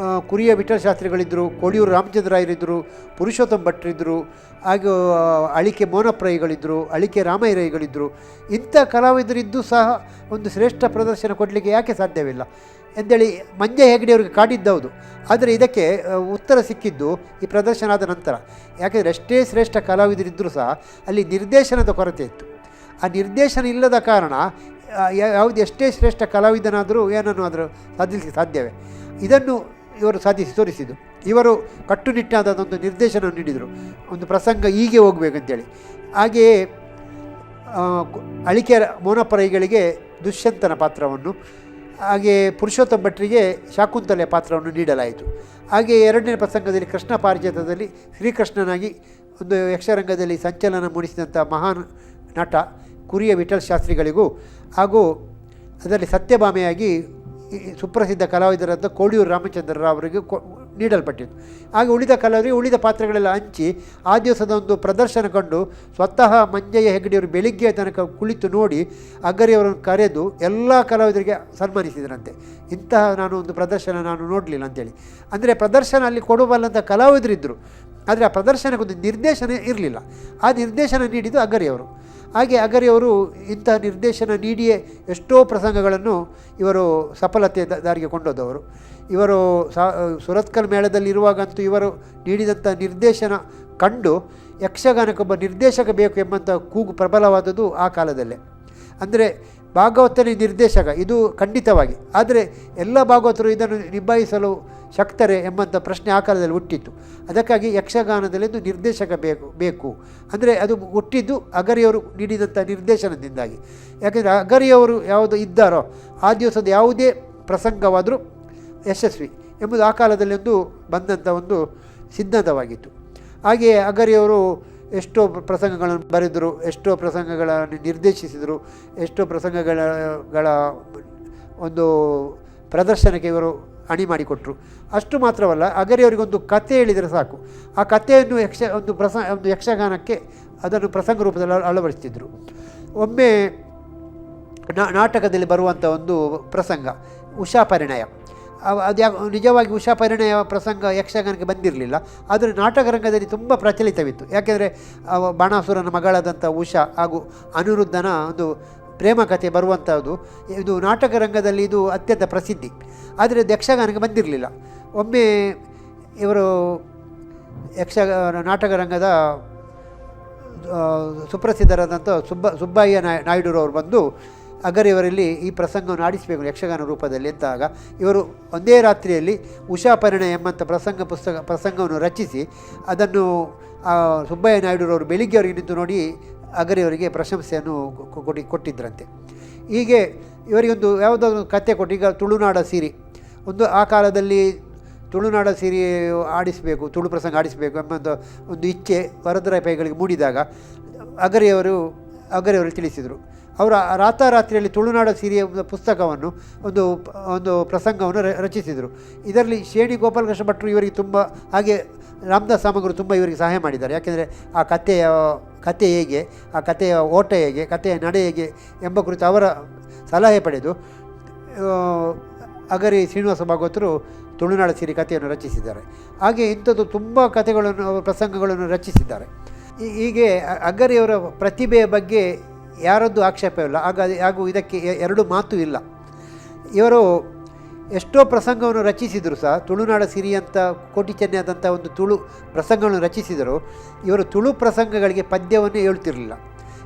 ಕುರಿಯ ವಿಠಲ ಶಾಸ್ತ್ರಿಗಳಿದ್ದರು, ಕೋಡಿಯೂರು ರಾಮಚಂದ್ರಾಯರಿದ್ದರು, ಪುರುಷೋತ್ತಮ ಭಟ್ರಿದ್ದರು, ಹಾಗೂ ಅಳಿಕೆ ಮೋನಪ್ರಾಯಿಗಳಿದ್ದರು, ಅಳಿಕೆ ರಾಮಯ್ಯಗಳಿದ್ದರು. ಇಂಥ ಕಲಾವಿದರಿದ್ದು ಸಹ ಒಂದು ಶ್ರೇಷ್ಠ ಪ್ರದರ್ಶನ ಕೊಡಲಿಕ್ಕೆ ಯಾಕೆ ಸಾಧ್ಯವಿಲ್ಲ ಎಂದೇಳಿ ಮಂಜ ಹೆಗಡೆಯವ್ರಿಗೆ ಕಾಡಿದ್ದೌದು. ಆದರೆ ಇದಕ್ಕೆ ಉತ್ತರ ಸಿಕ್ಕಿದ್ದು ಈ ಪ್ರದರ್ಶನ ಆದ ನಂತರ. ಯಾಕೆಂದರೆ ಎಷ್ಟೇ ಶ್ರೇಷ್ಠ ಕಲಾವಿದರಿದ್ದರೂ ಸಹ ಅಲ್ಲಿ ನಿರ್ದೇಶನದ ಕೊರತೆ ಇತ್ತು. ಆ ನಿರ್ದೇಶನ ಇಲ್ಲದ ಕಾರಣ ಯಾವುದು ಎಷ್ಟೇ ಶ್ರೇಷ್ಠ ಕಲಾವಿದನಾದರೂ ಏನನ್ನು ಆದರೂ ಸಾಧಿಸಲಿಕ್ಕೆ ಸಾಧ್ಯವೇ? ಇದನ್ನು ಇವರು ಸಾಧಿಸಿ ತೋರಿಸಿದ್ದು. ಇವರು ಕಟ್ಟುನಿಟ್ಟಾದದೊಂದು ನಿರ್ದೇಶನ ನೀಡಿದರು, ಒಂದು ಪ್ರಸಂಗ ಹೀಗೆ ಹೋಗಬೇಕಂತೇಳಿ. ಹಾಗೆಯೇ ಅಳಿಕೆ ಮೋನಪರೈಗಳಿಗೆ ದುಷ್ಯಂತನ ಪಾತ್ರವನ್ನು, ಹಾಗೆ ಪುರುಷೋತ್ತಮ ಭಟ್ರಿಗೆ ಶಾಕುಂತಲೆಯ ಪಾತ್ರವನ್ನು ನೀಡಲಾಯಿತು. ಹಾಗೆ ಎರಡನೇ ಪ್ರಸಂಗದಲ್ಲಿ ಕೃಷ್ಣ ಪಾರಿಜಾತದಲ್ಲಿ ಶ್ರೀಕೃಷ್ಣನಾಗಿ ಒಂದು ಯಕ್ಷರಂಗದಲ್ಲಿ ಸಂಚಲನ ಮೂಡಿಸಿದಂಥ ಮಹಾನ್ ನಟ ಕುರಿಯ ವಿಠಲ ಶಾಸ್ತ್ರಿಗಳಿಗೂ, ಹಾಗೂ ಅದರಲ್ಲಿ ಸತ್ಯಭಾಮೆಯಾಗಿ ಸುಪ್ರಸಿದ್ಧ ಕಲಾವಿದರಾದ ಕೋಡಿಯೂರು ರಾಮಚಂದ್ರರಾವ್ ಅವರಿಗೆ ನೀಡಲ್ಪಟ್ಟಿತ್ತು. ಹಾಗೆ ಉಳಿದ ಕಲಾವಿದರಿಗೆ ಉಳಿದ ಪಾತ್ರಗಳೆಲ್ಲ ಹಂಚಿ ಆ ದಿವಸದ ಒಂದು ಪ್ರದರ್ಶನ ಕಂಡು ಸ್ವತಃ ಮಂಜಯ್ಯ ಹೆಗಡೆಯವರು ಬೆಳಿಗ್ಗೆ ತನಕ ಕುಳಿತು ನೋಡಿ ಅಗ್ಗರಿಯವರನ್ನು ಕರೆದು ಎಲ್ಲ ಕಲಾವಿದರಿಗೆ ಸನ್ಮಾನಿಸಿದರಂತೆ. ಇಂತಹ ಒಂದು ಪ್ರದರ್ಶನ ನಾನು ನೋಡಲಿಲ್ಲ ಅಂತೇಳಿ. ಅಂದರೆ ಪ್ರದರ್ಶನ ಅಲ್ಲಿ ಕೊಡಬಲ್ಲಂಥ ಕಲಾವಿದರಿದ್ದರು, ಆದರೆ ಆ ಪ್ರದರ್ಶನಕ್ಕೊಂದು ನಿರ್ದೇಶನ ಇರಲಿಲ್ಲ. ಆ ನಿರ್ದೇಶನ ನೀಡಿದ್ದು ಅಗ್ಗರಿಯವರು. ಹಾಗೆ ಅಗರಿಯವರು ಇಂತಹ ನಿರ್ದೇಶನ ನೀಡಿಯೇ ಎಷ್ಟೋ ಪ್ರಸಂಗಗಳನ್ನು ಇವರು ಸಫಲತೆ ದಾರಿಗೆ ಕೊಂಡೋದವರು. ಇವರು ಸುರತ್ಕಲ್ ಮೇಳದಲ್ಲಿರುವಾಗಂತೂ ಇವರು ನೀಡಿದಂಥ ನಿರ್ದೇಶನ ಕಂಡು ಯಕ್ಷಗಾನಕ್ಕೊಬ್ಬ ನಿರ್ದೇಶಕ ಬೇಕು ಎಂಬಂಥ ಕೂಗು ಪ್ರಬಲವಾದದ್ದು ಆ ಕಾಲದಲ್ಲೇ. ಅಂದರೆ ಭಾಗವತನೇ ನಿರ್ದೇಶಕ ಇದು ಖಂಡಿತವಾಗಿ, ಆದರೆ ಎಲ್ಲ ಭಾಗವತರು ಇದನ್ನು ನಿಭಾಯಿಸಲು ಶಕ್ತರೇ ಎಂಬಂಥ ಪ್ರಶ್ನೆ ಆ ಕಾಲದಲ್ಲಿ ಹುಟ್ಟಿತ್ತು. ಅದಕ್ಕಾಗಿ ಯಕ್ಷಗಾನದಲ್ಲಿಂದು ನಿರ್ದೇಶಕ ಬೇಕು ಅಂದರೆ ಅದು ಹುಟ್ಟಿದ್ದು ಅಗರಿಯವರು ನೀಡಿದಂಥ ನಿರ್ದೇಶನದಿಂದಾಗಿ. ಯಾಕೆಂದರೆ ಅಗರಿಯವರು ಯಾವುದು ಇದ್ದಾರೋ ಆ ದಿವಸದ ಯಾವುದೇ ಪ್ರಸಂಗವಾದರೂ ಯಶಸ್ವಿ ಎಂಬುದು ಆ ಕಾಲದಲ್ಲಿ ಬಂದಂಥ ಒಂದು ಸಿದ್ಧಾಂತವಾಗಿತ್ತು. ಹಾಗೆಯೇ ಅಗರಿಯವರು ಎಷ್ಟೋ ಪ್ರಸಂಗಗಳನ್ನು ಬರೆದರು, ಎಷ್ಟೋ ಪ್ರಸಂಗಗಳನ್ನು ನಿರ್ದೇಶಿಸಿದರು, ಎಷ್ಟೋ ಪ್ರಸಂಗಗಳ ಒಂದು ಪ್ರದರ್ಶನಕ್ಕೆ ಇವರು ಅಣಿ ಮಾಡಿಕೊಟ್ರು. ಅಷ್ಟು ಮಾತ್ರವಲ್ಲ, ಅಗರಿಯವರಿಗೊಂದು ಕತೆ ಹೇಳಿದರೆ ಸಾಕು, ಆ ಕಥೆಯನ್ನು ಒಂದು ಯಕ್ಷಗಾನಕ್ಕೆ ಅದನ್ನು ಪ್ರಸಂಗ ರೂಪದಲ್ಲಿ ಅಳವಡಿಸ್ತಿದ್ರು. ಒಮ್ಮೆ ನಾಟಕದಲ್ಲಿ ಬರುವಂಥ ಒಂದು ಪ್ರಸಂಗ ಉಷಾ ಪರಿಣಯ. ಅದು ನಿಜವಾಗಿ ಉಷಾ ಪರಿಣಯ ಪ್ರಸಂಗ ಯಕ್ಷಗಾನಕ್ಕೆ ಬಂದಿರಲಿಲ್ಲ, ಆದರೆ ನಾಟಕ ರಂಗದಲ್ಲಿ ತುಂಬ ಪ್ರಚಲಿತವಿತ್ತು. ಯಾಕೆಂದರೆ ಬಾಣಾಸುರನ ಮಗಳಾದಂಥ ಉಷಾ ಹಾಗೂ ಅನಿರುದ್ಧನ ಒಂದು ಪ್ರೇಮ ಕಥೆ ಬರುವಂಥದ್ದು ಇದು ನಾಟಕ ರಂಗದಲ್ಲಿ ಇದು ಅತ್ಯಂತ ಪ್ರಸಿದ್ಧಿ. ಆದರೆ ಅದು ಯಕ್ಷಗಾನಕ್ಕೆ ಬಂದಿರಲಿಲ್ಲ. ಒಮ್ಮೆ ಇವರು ನಾಟಕ ರಂಗದ ಸುಪ್ರಸಿದ್ಧರಾದಂಥ ಸುಬ್ಬಯ್ಯ ನಾಯ್ಡುರವರು ಬಂದು ಅಗರಿಯವರಲ್ಲಿ ಈ ಪ್ರಸಂಗವನ್ನು ಆಡಿಸಬೇಕು ಯಕ್ಷಗಾನ ರೂಪದಲ್ಲಿ ಅಂತಾಗ ಇವರು ಒಂದೇ ರಾತ್ರಿಯಲ್ಲಿ ಉಷಾ ಪರಿಣಯ ಎಂಬಂಥ ಪ್ರಸಂಗವನ್ನು ರಚಿಸಿ ಅದನ್ನು ಸುಬ್ಬಯ್ಯ ನಾಯ್ಡುರವರು ಬೆಳಿಗ್ಗೆ ಅವರಿಗೆ ನಿಂತು ನೋಡಿ ಅಗರಿಯವರಿಗೆ ಪ್ರಶಂಸೆಯನ್ನು ಕೊಟ್ಟಿದ್ದರಂತೆ. ಹೀಗೆ ಇವರಿಗೊಂದು ಯಾವುದಾದ್ರು ಕತೆ ಕೊಟ್ಟು, ಈಗ ತುಳುನಾಡ ಸಿರಿ ಆ ಕಾಲದಲ್ಲಿ ತುಳುನಾಡ ಸಿರಿ ಆಡಿಸಬೇಕು, ತುಳು ಪ್ರಸಂಗ ಆಡಿಸಬೇಕು ಎಂಬಂಥ ಒಂದು ಇಚ್ಛೆ ವರದರಾಯ ಪೈಗಳಿಗೆ ಮೂಡಿದಾಗ ಅಗರಿಯವರು ತಿಳಿಸಿದರು. ಅವರು ರಾತ್ರಿಯಲ್ಲಿ ತುಳುನಾಡ ಸಿರಿಯ ಪುಸ್ತಕವನ್ನು ಒಂದು ಪ್ರಸಂಗವನ್ನು ರಚಿಸಿದರು. ಇದರಲ್ಲಿ ಶೇಣಿ ಗೋಪಾಲಕೃಷ್ಣ ಭಟ್ರು ಇವರಿಗೆ ತುಂಬ, ಹಾಗೆ ರಾಮದಾಸ್ ಸಾಮಗ್ರು ತುಂಬ ಇವರಿಗೆ ಸಹಾಯ ಮಾಡಿದ್ದಾರೆ. ಯಾಕೆಂದರೆ ಆ ಕತೆ ಹೇಗೆ, ಆ ಕಥೆಯ ಓಟ ಹೇಗೆ, ಕಥೆಯ ನಡೆ ಹೇಗೆ ಎಂಬ ಕುರಿತು ಅವರ ಸಲಹೆ ಪಡೆದು ಅಗರಿ ಶ್ರೀನಿವಾಸ ಭಾಗವತರು ತುಳುನಾಡ ಸಿರಿ ಕಥೆಯನ್ನು ರಚಿಸಿದ್ದಾರೆ. ಹಾಗೆ ಇಂಥದ್ದು ತುಂಬ ಪ್ರಸಂಗಗಳನ್ನು ರಚಿಸಿದ್ದಾರೆ. ಹೀಗೆ ಅಗರಿಯವರ ಪ್ರತಿಭೆಯ ಬಗ್ಗೆ ಯಾರದ್ದು ಆಕ್ಷೇಪವಿಲ್ಲ, ಹಾಗೂ ಇದಕ್ಕೆ ಎರಡು ಮಾತು ಇಲ್ಲ. ಇವರು ಎಷ್ಟೋ ಪ್ರಸಂಗವನ್ನು ರಚಿಸಿದರು ಸಹ, ತುಳುನಾಡ ಸಿರಿ ಅಂತ ಕೋಟಿ ಚೆನ್ನೈಯಾದಂಥ ಒಂದು ತುಳು ಪ್ರಸಂಗಗಳನ್ನು ರಚಿಸಿದರು. ಇವರು ತುಳು ಪ್ರಸಂಗಗಳಿಗೆ ಪದ್ಯವನ್ನೇ ಹೇಳ್ತಿರಲಿಲ್ಲ.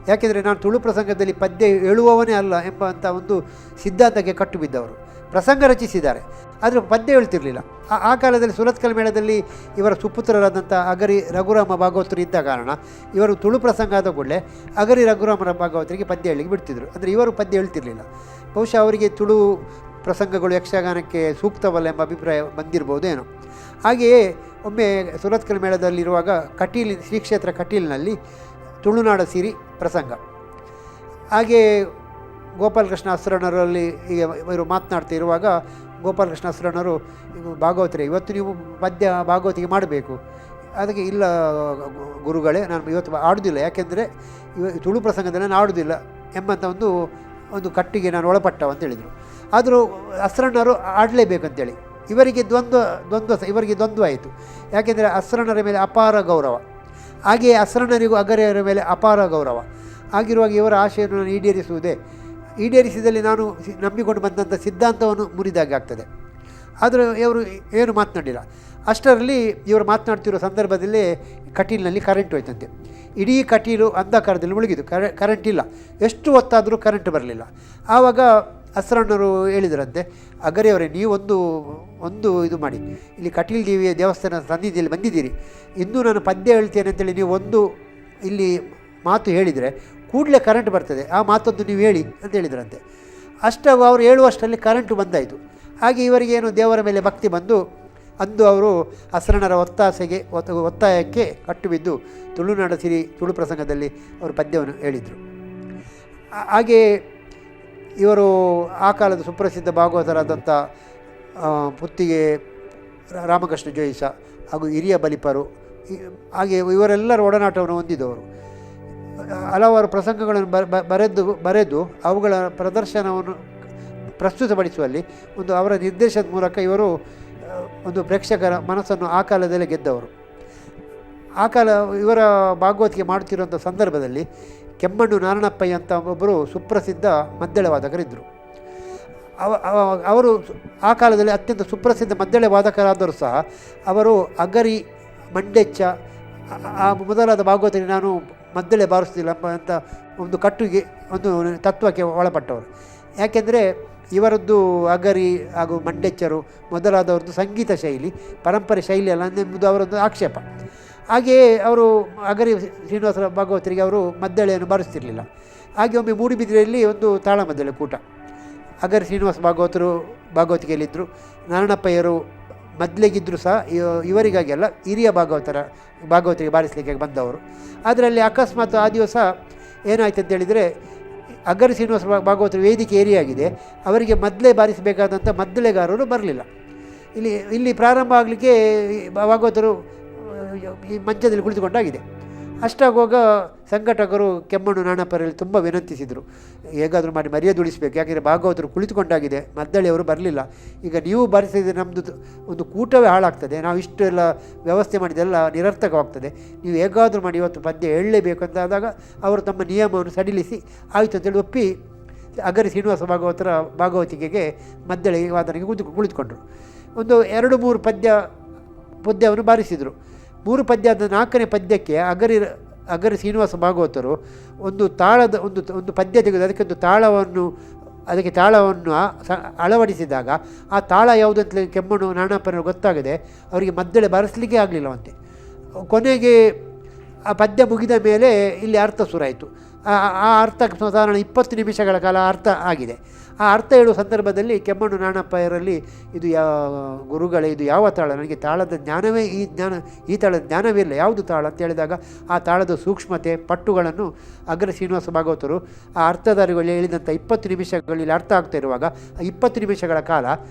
ಯಾಕೆಂದರೆ ನಾನು ತುಳು ಪ್ರಸಂಗದಲ್ಲಿ ಪದ್ಯ ಹೇಳುವವನೇ ಅಲ್ಲ ಎಂಬಂಥ ಒಂದು ಸಿದ್ಧಾಂತಕ್ಕೆ ಕಟ್ಟು ಬಿದ್ದವರು. ಪ್ರಸಂಗ ರಚಿಸಿದ್ದಾರೆ, ಆದರೆ ಪದ್ಯ ಹೇಳ್ತಿರಲಿಲ್ಲ. ಆ ಕಾಲದಲ್ಲಿ ಸುರತ್ಕಲ್ ಮೇಳದಲ್ಲಿ ಇವರ ಸುಪುತ್ರರಾದಂಥ ಅಗರಿ ರಘುರಾಮ ಭಾಗವತರು ಇದ್ದ ಕಾರಣ ಇವರು ತುಳು ಪ್ರಸಂಗ ಆದ ಕೂಡಲೇ ಅಗರಿ ರಘುರಾಮರ ಭಾಗವತರಿಗೆ ಪದ್ಯ ಹೇಳಲಿಕ್ಕೆ ಬಿಡ್ತಿದ್ರು. ಅಂದರೆ ಇವರು ಪದ್ಯ ಹೇಳ್ತಿರಲಿಲ್ಲ. ಬಹುಶಃ ಅವರಿಗೆ ತುಳು ಪ್ರಸಂಗಗಳು ಯಕ್ಷಗಾನಕ್ಕೆ ಸೂಕ್ತವಲ್ಲ ಎಂಬ ಅಭಿಪ್ರಾಯ ಬಂದಿರ್ಬೋದೇನೋ. ಹಾಗೆಯೇ ಒಮ್ಮೆ ಸುರತ್ಕಲ್ ಮೇಳದಲ್ಲಿರುವಾಗ ಶ್ರೀ ಕ್ಷೇತ್ರ ಕಟೀಲಿನಲ್ಲಿ ತುಳುನಾಡ ಸಿರಿ ಪ್ರಸಂಗ. ಹಾಗೆ ಗೋಪಾಲಕೃಷ್ಣ ಅಸ್ರಣ್ಣರಲ್ಲಿ ಈಗ ಇವರು ಮಾತನಾಡ್ತಾ ಇರುವಾಗ ಗೋಪಾಲಕೃಷ್ಣ ಅಸ್ರಣ್ಣರು ಭಾಗವತರೇ, ಇವತ್ತು ನೀವು ಪದ್ಯ ಭಾಗವತಿಗೆ ಮಾಡಬೇಕು. ಅದಕ್ಕೆ ಇಲ್ಲ ಗುರುಗಳೇ, ನಾನು ಇವತ್ತು ಆಡುವುದಿಲ್ಲ, ಯಾಕೆಂದರೆ ತುಳು ಪ್ರಸಂಗದಲ್ಲಿ ನಾನು ಆಡುವುದಿಲ್ಲ ಎಂಬಂಥ ಒಂದು ಕಟ್ಟಿಗೆ ನಾನು ಒಳಪಟ್ಟವ ಅಂತ ಹೇಳಿದರು. ಆದರೂ ಅಸ್ರಣ್ಣರು ಆಡಲೇಬೇಕಂತೇಳಿ ಇವರಿಗೆ ದ್ವಂದ್ವ ಆಯಿತು. ಯಾಕೆಂದರೆ ಅಸ್ರಣರ ಮೇಲೆ ಅಪಾರ ಗೌರವ, ಹಾಗೆಯೇ ಅಸ್ರಣರಿಗೂ ಅಗರಿಯವರ ಮೇಲೆ ಅಪಾರ ಗೌರವ ಆಗಿರುವಾಗ ಇವರ ಆಶೆಯನ್ನು ನಾನು ಈಡೇರಿಸಿದಲ್ಲಿ ನಾನು ನಂಬಿಕೊಂಡು ಬಂದಂಥ ಸಿದ್ಧಾಂತವನ್ನು ಮುರಿದಾಗೆ ಆಗ್ತದೆ. ಆದರೆ ಇವರು ಏನು ಮಾತನಾಡಿಲ್ಲ. ಅಷ್ಟರಲ್ಲಿ ಇವರು ಮಾತನಾಡ್ತಿರೋ ಸಂದರ್ಭದಲ್ಲೇ ಕಟೀಲಿನಲ್ಲಿ ಕರೆಂಟ್ ಹೋಯ್ತಂತೆ. ಇಡೀ ಕಟೀಲು ಅಂಧಕಾರದಲ್ಲಿ ಮುಳುಗಿದು, ಕರೆಂಟ್ ಇಲ್ಲ. ಎಷ್ಟು ಹೊತ್ತಾದರೂ ಕರೆಂಟ್ ಬರಲಿಲ್ಲ. ಆವಾಗ ಅಸ್ರಣ್ಣರು ಹೇಳಿದ್ರಂತೆ, ಅಗರಿಯವರೇ, ನೀವು ಒಂದು ಇದು ಮಾಡಿ, ಇಲ್ಲಿ ಕಟೀಲ್ ದೇವಿಯ ದೇವಸ್ಥಾನ ಸನ್ನಿಧಿಯಲ್ಲಿ ಬಂದಿದ್ದೀರಿ, ಇನ್ನೂ ನಾನು ಪದ್ಯ ಹೇಳ್ತೇನೆ ಅಂತೇಳಿ ನೀವು ಇಲ್ಲಿ ಮಾತು ಹೇಳಿದರೆ ಕೂಡಲೇ ಕರೆಂಟ್ ಬರ್ತದೆ, ಆ ಮಾತೊಂದು ನೀವು ಹೇಳಿ ಅಂತ ಹೇಳಿದ್ರಂತೆ. ಅಷ್ಟಾಗ ಅವರು ಹೇಳುವಷ್ಟರಲ್ಲಿ ಕರೆಂಟು ಬಂದಾಯಿತು. ಹಾಗೆ ಇವರಿಗೇನು ದೇವರ ಮೇಲೆ ಭಕ್ತಿ ಬಂದು ಅಂದು ಅವರು ಅಸ್ರಣರ ಒತ್ತಾಯಕ್ಕೆ ಕಟ್ಟುಬಿದ್ದು ತುಳುನಾಡ ಸಿರಿ ತುಳು ಪ್ರಸಂಗದಲ್ಲಿ ಅವರು ಪದ್ಯವನ್ನು ಹೇಳಿದರು. ಹಾಗೆಯೇ ಇವರು ಆ ಕಾಲದ ಸುಪ್ರಸಿದ್ಧ ಭಾಗವತರಾದಂಥ ಪುತ್ತಿಗೆ ರಾಮಕೃಷ್ಣ ಜೋಯಿಸ ಹಾಗೂ ಹಿರಿಯ ಬಲಿಪರು, ಹಾಗೆ ಇವರೆಲ್ಲರ ಒಡನಾಟವನ್ನು ಹೊಂದಿದವರು. ಹಲವಾರು ಪ್ರಸಂಗಗಳನ್ನು ಬರೆದು ಅವುಗಳ ಪ್ರದರ್ಶನವನ್ನು ಪ್ರಸ್ತುತಪಡಿಸುವಲ್ಲಿ ಅವರ ನಿರ್ದೇಶನದ ಮೂಲಕ ಇವರು ಪ್ರೇಕ್ಷಕರ ಮನಸ್ಸನ್ನು ಆ ಕಾಲದಲ್ಲೇ ಗೆದ್ದವರು. ಇವರ ಭಾಗವತಿಕೆ ಮಾಡುತ್ತಿರುವಂಥ ಸಂದರ್ಭದಲ್ಲಿ ಕೆಮ್ಮಣ್ಣು ನಾರಣಪ್ಪಯ್ಯ ಅಂತ ಒಬ್ಬರು ಸುಪ್ರಸಿದ್ಧ ಮದ್ದಳೆ ವಾದಕರಿದ್ದರು. ಅವರು ಆ ಕಾಲದಲ್ಲಿ ಅತ್ಯಂತ ಸುಪ್ರಸಿದ್ಧ ಮದ್ದಳೆ ವಾದಕರಾದರೂ ಸಹ ಅವರು ಅಗರಿ, ಮಂಡೆಚ್ಚ ಮೊದಲಾದ ಭಾಗವತಿಗೆ ನಾನು ಮದ್ದಳೆ ಬಾರಿಸ್ತಿಲ್ಲ ಅಂತ ಒಂದು ಕಟ್ಟುಗೆ ತತ್ವಕ್ಕೆ ಒಳಪಟ್ಟವರು. ಯಾಕೆಂದರೆ ಇವರದ್ದು ಅಗರಿ ಹಾಗೂ ಮಂಡೆಚ್ಚರು ಮೊದಲಾದವ್ರದ್ದು ಸಂಗೀತ ಶೈಲಿ ಪರಂಪರೆ ಶೈಲಿ ಅಲ್ಲ ಎಂಬುದು ಅವರದ್ದು ಆಕ್ಷೇಪ. ಹಾಗೆಯೇ ಅವರು ಅಗರಿ ಶ್ರೀನಿವಾಸ ಭಾಗವತರಿಗೆ ಅವರು ಮದ್ದಳೆಯನ್ನು ಬಾರಿಸ್ತಿರಲಿಲ್ಲ. ಹಾಗೆ ಒಮ್ಮೆ ಮೂಡುಬಿದಿರೆಯಲ್ಲಿ ತಾಳ ಮದ್ದಳೆ ಕೂಟ, ಅಗರಿ ಶ್ರೀನಿವಾಸ ಭಾಗವತಿಗೆಯಲ್ಲಿದ್ದರು. ನಾರಣಪ್ಪಯ್ಯರು ಮೊದಲಿಗಿದ್ದರೂ ಸಹ ಇವರಿಗಾಗಿ ಅಲ್ಲ, ಹಿರಿಯ ಭಾಗವತರಿಗೆ ಬಾರಿಸಲಿಕ್ಕೆ ಬಂದವರು. ಅದರಲ್ಲಿ ಅಕಸ್ಮಾತ್ ಆ ದಿವಸ ಏನಾಯ್ತು ಅಂತೇಳಿದರೆ, ಅಗರಿ ಶ್ರೀನಿವಾಸ ಭಾಗವತರು ವೇದಿಕೆ ಏರಿಯಾಗಿದೆ, ಅವರಿಗೆ ಮೊದಲೇ ಬಾರಿಸಬೇಕಾದಂಥ ಮದ್ದಳೆಗಾರರು ಬರಲಿಲ್ಲ. ಇಲ್ಲಿ ಪ್ರಾರಂಭ ಆಗಲಿಕ್ಕೆ ಭಾಗವತರು ಈ ಮಂಚದಲ್ಲಿ ಕುಳಿತುಕೊಂಡಾಗಿದೆ. ಅಷ್ಟಾಗುವಾಗ ಸಂಘಟಕರು ಕೆಮ್ಮಣ್ಣು ನಾಣಪ್ಪರಲ್ಲಿ ತುಂಬ ವಿನಂತಿಸಿದರು, ಹೇಗಾದರೂ ಮಾಡಿ ಮರ್ಯಾದೆ ಉಳಿಸಬೇಕು, ಯಾಕೆಂದರೆ ಭಾಗವತರು ಕುಳಿತುಕೊಂಡಾಗಿದೆ, ಮದ್ದಳೆಯವರು ಬರಲಿಲ್ಲ, ಈಗ ನೀವು ಬಾರಿಸಿದರೆ ನಮ್ಮದು ಕೂಟವೇ ಹಾಳಾಗ್ತದೆ, ನಾವು ಇಷ್ಟೆಲ್ಲ ವ್ಯವಸ್ಥೆ ಮಾಡಿದೆಲ್ಲ ನಿರರ್ಥಕವಾಗ್ತದೆ, ನೀವು ಹೇಗಾದರೂ ಮಾಡಿ ಇವತ್ತು ಪದ್ಯ ಹೇಳಲೇಬೇಕು ಅಂತ ಆದಾಗ ಅವರು ತಮ್ಮ ನಿಯಮವನ್ನು ಸಡಿಲಿಸಿ ಆಯಿತು ಅಂತೇಳಿ ಒಪ್ಪಿ ಅಗರಿ ಶ್ರೀನಿವಾಸ ಭಾಗವತಿಕೆಗೆ ಮದ್ದಳೆ ವಾದನೆಗೆ ಕುಳಿತುಕೊಂಡರು. 2-3 ಪದ್ಯವನ್ನು ಬಾರಿಸಿದರು. 3 ಪದ್ಯ ಆದ 4ನೇ ಪದ್ಯಕ್ಕೆ ಅಗರಿ ಶ್ರೀನಿವಾಸ ಭಾಗವತರು ಒಂದು ಪದ್ಯ ತೆಗೆದು ಅದಕ್ಕೆ ತಾಳವನ್ನು ಅಳವಡಿಸಿದಾಗ ಆ ತಾಳ ಯಾವುದು ಅಂತ ಕೆಮ್ಮಣ್ಣು ನಾಣಪ್ಪನ ಗೊತ್ತಾಗದೆ ಅವರಿಗೆ ಮದ್ದಳೆ ಬಾರಿಸಲಿಕ್ಕೆ ಆಗಲಿಲ್ಲವಂತೆ. ಕೊನೆಗೆ ಆ ಪದ್ಯ ಮುಗಿದ ಮೇಲೆ ಇಲ್ಲಿ ಅರ್ಥ ಶುರುವಾಯಿತು. ಆ ಅರ್ಥ ಸಾಧಾರಣ 20 ನಿಮಿಷಗಳ ಕಾಲ ಅರ್ಥ ಆಗಿದೆ. ಆ ಅರ್ಥ ಹೇಳುವ ಸಂದರ್ಭದಲ್ಲಿ ಕೆಮ್ಮಣ್ಣು ನಾಣಪ್ಪಯ್ಯರಲ್ಲಿ, ಇದು ಗುರುಗಳೇ, ಇದು ಯಾವ ತಾಳ, ನನಗೆ ತಾಳದ ಜ್ಞಾನವೇ ಈ ತಾಳದ ಜ್ಞಾನವೇ ಇಲ್ಲ, ಯಾವುದು ತಾಳ ಅಂತ ಹೇಳಿದಾಗ ಆ ತಾಳದ ಸೂಕ್ಷ್ಮತೆ ಪಟ್ಟುಗಳನ್ನು ಅಗರಿ ಶ್ರೀನಿವಾಸ ಭಾಗವತರು ಆ ಅರ್ಥಧಾರಿಗಳು ಹೇಳಿದಂಥ 20 ನಿಮಿಷಗಳಲ್ಲಿ ಅರ್ಥ ಆಗ್ತಾ ಇರುವಾಗ ಆ 20 ನಿಮಿಷಗಳ ಕಾಲ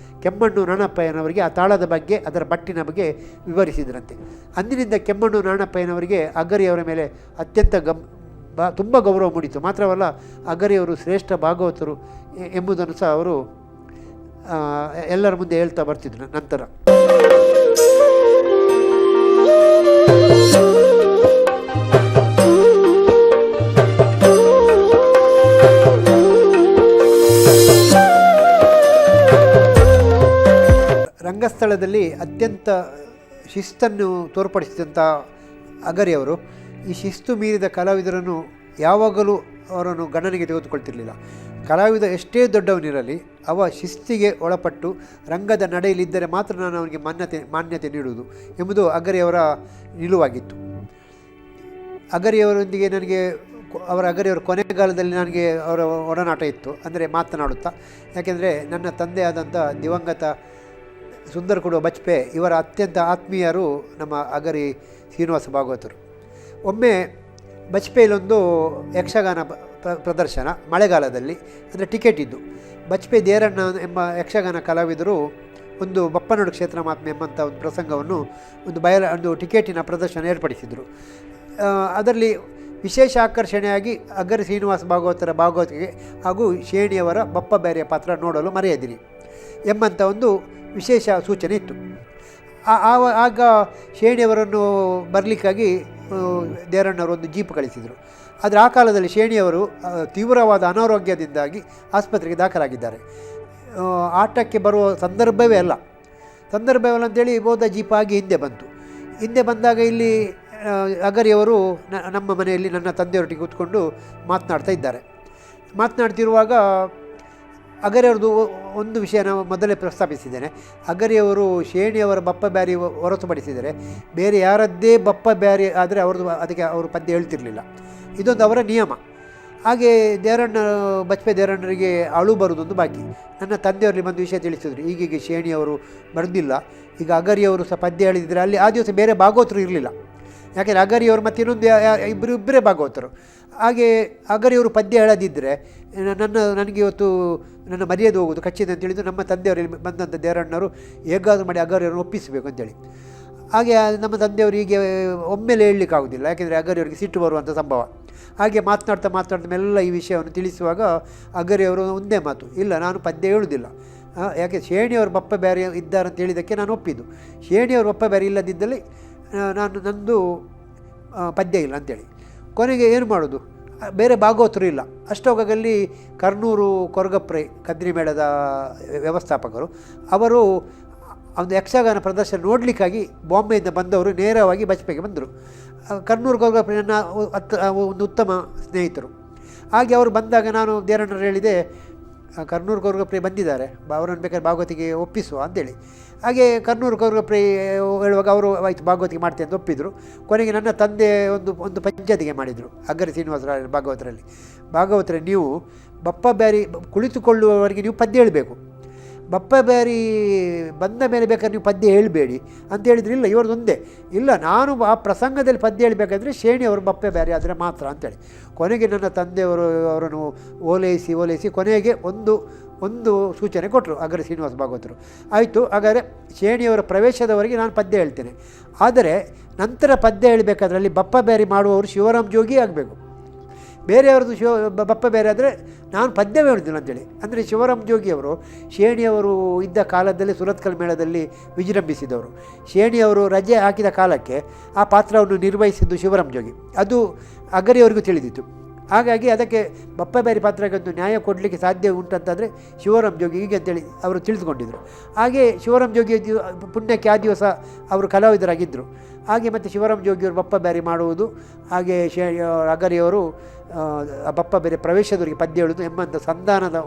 ಕೆಮ್ಮಣ್ಣು ನಾಣಪ್ಪಯ್ಯನವರಿಗೆ ಆ ತಾಳದ ಬಗ್ಗೆ, ಅದರ ಪಟ್ಟಿನ ಬಗ್ಗೆ ವಿವರಿಸಿದ್ರಂತೆ. ಅಂದಿನಿಂದ ಕೆಮ್ಮಣ್ಣು ನಾಣಪ್ಪಯ್ಯನವರಿಗೆ ಅಗರಿಯವರ ಮೇಲೆ ಅತ್ಯಂತ ತುಂಬ ಗೌರವ ಮೂಡಿತು. ಮಾತ್ರವಲ್ಲ, ಅಗರಿಯವರು ಶ್ರೇಷ್ಠ ಭಾಗವತರು ಎಂಬುದನ್ನು ಸಹ ಅವರು ಎಲ್ಲರ ಮುಂದೆ ಹೇಳ್ತಾ ಬರ್ತಿದ್ರು. ನಂತರ ರಂಗಸ್ಥಳದಲ್ಲಿ ಅತ್ಯಂತ ಶಿಸ್ತನ್ನು ತೋರ್ಪಡಿಸಿದಂಥ ಅಗರಿಯವರು ಈ ಶಿಸ್ತು ಮೀರಿದ ಕಲಾವಿದರನ್ನು ಯಾವಾಗಲೂ ಅವರನ್ನು ಗಣನೆಗೆ ತೆಗೆದುಕೊಳ್ತಿರಲಿಲ್ಲ. ಕಲಾವಿದ ಎಷ್ಟೇ ದೊಡ್ಡವನಿರಲಿ ಅವ ಶಿಸ್ತಿಗೆ ಒಳಪಟ್ಟು ರಂಗದ ನಡೆಯಲಿದ್ದರೆ ಮಾತ್ರ ನಾನು ಅವನಿಗೆ ಮಾನ್ಯತೆ ನೀಡುವುದು ಎಂಬುದು ಅಗರಿಯವರ ನಿಲುವಾಗಿತ್ತು. ಅಗರಿಯವರೊಂದಿಗೆ ಅಗರಿಯವರ ಕೊನೆಗಾಲದಲ್ಲಿ ನನಗೆ ಅವರ ಒಡನಾಟ ಇತ್ತು, ಅಂದರೆ ಮಾತನಾಡುತ್ತಾ. ಯಾಕೆಂದರೆ ನನ್ನ ತಂದೆಯಾದಂಥ ದಿವಂಗತ ಸುಂದರ ಕೊಡುವ ಬಚ್ಪೆ ಇವರ ಅತ್ಯಂತ ಆತ್ಮೀಯರು ನಮ್ಮ ಅಗರಿ ಶ್ರೀನಿವಾಸ ಭಾಗವತರು. ಒಮ್ಮೆ ಬಚ್ಪೆಯಲ್ಲೊಂದು ಯಕ್ಷಗಾನ ಪ್ರದರ್ಶನ ಮಳೆಗಾಲದಲ್ಲಿ, ಅಂದರೆ ಟಿಕೆಟ್ ಇದ್ದು. ಬಚ್ಪೆ ದೇರಣ್ಣ ಎಂಬ ಯಕ್ಷಗಾನ ಕಲಾವಿದರು ಬಪ್ಪನಾಡು ಕ್ಷೇತ್ರ ಮಹಾತ್ಮೆ ಎಂಬಂಥ ಒಂದು ಪ್ರಸಂಗವನ್ನು ಒಂದು ಟಿಕೆಟಿನ ಪ್ರದರ್ಶನ ಏರ್ಪಡಿಸಿದರು. ಅದರಲ್ಲಿ ವಿಶೇಷ ಆಕರ್ಷಣೆಯಾಗಿ ಅಗರಿ ಶ್ರೀನಿವಾಸ ಭಾಗವತರ ಭಾಗವತಿಗೆ ಹಾಗೂ ಶೇಣಿಯವರ ಬಪ್ಪ ಬೇರೆಯ ಪಾತ್ರ ನೋಡಲು ಮರೆಯದಿರಿ ಎಂಬಂಥ ಒಂದು ವಿಶೇಷ ಸೂಚನೆ ಇತ್ತು. ಆಗ ಶೇಣಿಯವರನ್ನು ಬರಲಿಕ್ಕಾಗಿ ದೇವರಣ್ಣವರು ಒಂದು ಜೀಪ್ ಕಳಿಸಿದರು. ಆದರೆ ಆ ಕಾಲದಲ್ಲಿ ಶೇಣಿಯವರು ತೀವ್ರವಾದ ಅನಾರೋಗ್ಯದಿಂದಾಗಿ ಆಸ್ಪತ್ರೆಗೆ ದಾಖಲಾಗಿದ್ದಾರೆ. ಆಟಕ್ಕೆ ಬರುವ ಸಂದರ್ಭವೇ ಅಲ್ಲ ಅಂತೇಳಿ ಹೋದ ಜೀಪ್ ಆಗಿ ಹಿಂದೆ ಬಂದಾಗ ಇಲ್ಲಿ ಅಗರಿಯವರು ನಮ್ಮ ಮನೆಯಲ್ಲಿ ನನ್ನ ತಂದೆಯವರೊಟ್ಟಿಗೆ ಕೂತ್ಕೊಂಡು ಮಾತನಾಡ್ತಿರುವಾಗ ಅಗರಿಯವ್ರದ್ದು ಒಂದು ವಿಷಯ ನಾವು ಮೊದಲೇ ಪ್ರಸ್ತಾಪಿಸಿದ್ದೇನೆ. ಅಗರಿಯವರು ಶೇಣಿಯವರ ಬಪ್ಪ ಬ್ಯಾರಿ ಹೊರತುಪಡಿಸಿದರೆ ಬೇರೆ ಯಾರದ್ದೇ ಬಪ್ಪ ಬ್ಯಾರಿ ಆದರೆ ಅದಕ್ಕೆ ಅವರು ಪದ್ಯ ಹೇಳ್ತಿರಲಿಲ್ಲ. ಇದೊಂದು ಅವರ ನಿಯಮ. ಹಾಗೆ ಬಚ್ಚಪೆ ದೇವರಣ್ಣರಿಗೆ ಅಳು ಬರುವುದೊಂದು ಬಾಕಿ. ನನ್ನ ತಂದೆಯವರಲ್ಲಿ ಬಂದು ವಿಷಯ ತಿಳಿಸಿದ್ರು, ಈಗೀಗ ಶೇಣಿಯವರು ಬರೆದಿಲ್ಲ, ಈಗ ಅಗರಿಯವರು ಸಹ ಪದ್ಯ ಹೇಳಿದರೆ ಅಲ್ಲಿ ಆ ದಿವಸ ಬೇರೆ ಭಾಗವತರು ಇರಲಿಲ್ಲ. ಯಾಕೆಂದರೆ ಅಗರಿಯವರು ಮತ್ತು ಇನ್ನೊಂದು ಇಬ್ಬರೇ ಭಾಗವತರು. ಹಾಗೆ ಅಗರಿಯವರು ಪದ್ಯ ಹೇಳದಿದ್ದರೆ ನನಗೆ ಇವತ್ತು ನನ್ನ ಮರ್ಯಾದೆ ಹೋಗೋದು ಖಚಿತ ಅಂತೇಳಿದ್ದು ನಮ್ಮ ತಂದೆಯವರಲ್ಲಿ ಬಂದಂಥ ದೇವರಣ್ಣವರು ಹೇಗಾದರೂ ಮಾಡಿ ಅಗರಿಯವ್ರನ್ನ ಒಪ್ಪಿಸಬೇಕು ಅಂತೇಳಿ. ಹಾಗೆ ನಮ್ಮ ತಂದೆಯವರು ಹೀಗೆ ಒಮ್ಮೆಲೆ ಹೇಳಲಿಕ್ಕಾಗೋದಿಲ್ಲ, ಯಾಕೆಂದರೆ ಅಗರಿಯವರಿಗೆ ಸಿಟ್ಟು ಬರುವಂಥ ಸಂಭವ. ಹಾಗೆ ಮಾತನಾಡ್ತಾ ಮೆಲ್ಲ ಈ ವಿಷಯವನ್ನು ತಿಳಿಸುವಾಗ ಅಗರಿಯವರು ಒಂದೇ ಮಾತು, ಇಲ್ಲ ನಾನು ಪದ್ಯ ಹೇಳುವುದಿಲ್ಲ, ಯಾಕೆ ಶೇಣಿಯವರು ಬಪ್ಪ ಬ್ಯಾರಿ ಇದ್ದಾರೆ ಅಂತ ಹೇಳಿದ್ದಕ್ಕೆ ನಾನು ಒಪ್ಪಿದ್ದು. ಶೇಣಿಯವರು ಬಪ್ಪ ಬ್ಯಾರಿ ಇಲ್ಲದಿದ್ದಲ್ಲಿ ನಂದು ಪದ್ಯ ಇಲ್ಲ ಅಂತೇಳಿ. ಕೊನೆಗೆ ಏನು ಮಾಡೋದು, ಬೇರೆ ಭಾಗವತರು ಇಲ್ಲ. ಅಷ್ಟೊಗಲ್ಲಿ ಕರ್ನೂರು ಕೊರಗಪ್ರೆ ಕದ್ರಿ ಮೇಳದ ವ್ಯವಸ್ಥಾಪಕರು ಅವರು ಒಂದು ಯಕ್ಷಗಾನ ಪ್ರದರ್ಶನ ನೋಡಲಿಕ್ಕಾಗಿ ಬಾಂಬೆಯಿಂದ ಬಂದವರು ನೇರವಾಗಿ ಬಚ್ಚಪೆಗೆ ಬಂದರು. ಕರ್ನೂರು ಕೊರಗಪ್ರೆ ನನ್ನ ಒಂದು ಉತ್ತಮ ಸ್ನೇಹಿತರು. ಹಾಗೆ ಅವರು ಬಂದಾಗ ನಾನು ದೇವರಣ್ಣರು ಹೇಳಿದೆ, ಕರ್ನೂರು ಕೊರಗಪ್ರೆ ಬಂದಿದ್ದಾರೆ, ಅವರನ್ನು ಬೇಕಾದ್ರೆ ಭಾಗವತಿಗೆ ಒಪ್ಪಿಸುವ ಅಂತೇಳಿ. ಹಾಗೆ ಕರ್ನೂರು ಕೊರಗಪ್ರೆ ಹೇಳುವಾಗ ಅವರು ಆಯಿತು ಭಾಗವತಿಗೆ ಮಾಡ್ತೇನೆ ಅಂತ ಒಪ್ಪಿದರು. ಕೊನೆಗೆ ನನ್ನ ತಂದೆ ಒಂದು ಪಂಚಾಯತಿಗೆ ಮಾಡಿದರು ಅಗರಿ ಶ್ರೀನಿವಾಸರ ಭಾಗವತರಲ್ಲಿ ನೀವು ಬಪ್ಪ ಬ್ಯಾರಿ ಕುಳಿತುಕೊಳ್ಳುವವರೆಗೆ ನೀವು ಪದ್ಯ ಹೇಳಬೇಕು, ಬಪ್ಪ ಬ್ಯಾರಿ ಬಂದ ಮೇಲೆ ಬೇಕಾದ್ರೆ ನೀವು ಪದ್ಯ ಹೇಳಬೇಡಿ ಅಂತ ಹೇಳಿದ್ರು. ಇಲ್ಲ, ಇವ್ರದ್ದು ಒಂದೇ, ಇಲ್ಲ ನಾನು ಆ ಪ್ರಸಂಗದಲ್ಲಿ ಪದ್ಯ ಹೇಳಬೇಕಾದ್ರೆ ಶೇಣಿಯವರು ಬಪ್ಪ ಬ್ಯಾರಿ ಆದರೆ ಮಾತ್ರ ಅಂತೇಳಿ. ಕೊನೆಗೆ ನನ್ನ ತಂದೆಯವರು ಅವರನ್ನು ಓಲೈಸಿ ಕೊನೆಗೆ ಒಂದು ಸೂಚನೆ ಕೊಟ್ಟರು ಅಗರಿ ಶ್ರೀನಿವಾಸ ಭಾಗವತರು. ಆಯಿತು, ಹಾಗಾದರೆ ಶೇಣಿಯವರ ಪ್ರವೇಶದವರೆಗೆ ನಾನು ಪದ್ಯ ಹೇಳ್ತೇನೆ, ಆದರೆ ನಂತರ ಪದ್ಯ ಹೇಳಬೇಕಾದ್ರೆ ಅಲ್ಲಿ ಬಪ್ಪ ಬ್ಯಾರಿ ಮಾಡುವವರು ಶಿವರಾಮ್ ಜೋಗಿ ಆಗಬೇಕು, ಬೇರೆಯವ್ರದ್ದು ಬಪ್ಪ ಬೇರೆ ಆದರೆ ನಾನು ಪದ್ಯವೇ ಹೇಳುವುದಿಲ್ಲ ಅಂತೇಳಿ. ಅಂದರೆ ಶಿವರಾಮ್ ಜೋಗಿಯವರು ಶೇಣಿಯವರು ಇದ್ದ ಕಾಲದಲ್ಲಿ ಸುರತ್ಕಲ್ ಮೇಳದಲ್ಲಿ ವಿಜೃಂಭಿಸಿದವರು. ಶೇಣಿಯವರು ರಜೆ ಹಾಕಿದ ಕಾಲಕ್ಕೆ ಆ ಪಾತ್ರವನ್ನು ನಿರ್ವಹಿಸಿದ್ದು ಶಿವರಾಮ್ ಜೋಗಿ, ಅದು ಅಗರಿಯವರಿಗೂ ತಿಳಿದಿತ್ತು. ಹಾಗಾಗಿ ಅದಕ್ಕೆ ಬಪ್ಪ ಬ್ಯಾರಿ ಪಾತ್ರಕ್ಕೆ ಒಂದು ನ್ಯಾಯ ಕೊಡಲಿಕ್ಕೆ ಸಾಧ್ಯ ಉಂಟಂತಾದರೆ ಶಿವರಾಮ್ ಜೋಗಿ ಹೀಗೆ ಅಂತೇಳಿ ಅವರು ತಿಳಿದುಕೊಂಡಿದ್ದರು. ಹಾಗೆ ಶಿವರಾಮ್ ಜೋಗಿ ಪುಣ್ಯಕ್ಕೆ ಆ ದಿವಸ ಅವರು ಕಲಾವಿದರಾಗಿದ್ದರು. ಹಾಗೆ ಮತ್ತು ಶಿವರಾಮ್ ಜೋಗಿಯವರು ಬಪ್ಪ ಬ್ಯಾರಿ ಮಾಡುವುದು, ಹಾಗೆ ಅಗರಿಯವರು ಬಪ್ಪ ಬೇರೆ ಪ್ರವೇಶದವರಿಗೆ ಪದ್ಯ ಹೇಳುವುದು ಎಂಬಂಥ ಸಂಧಾನದ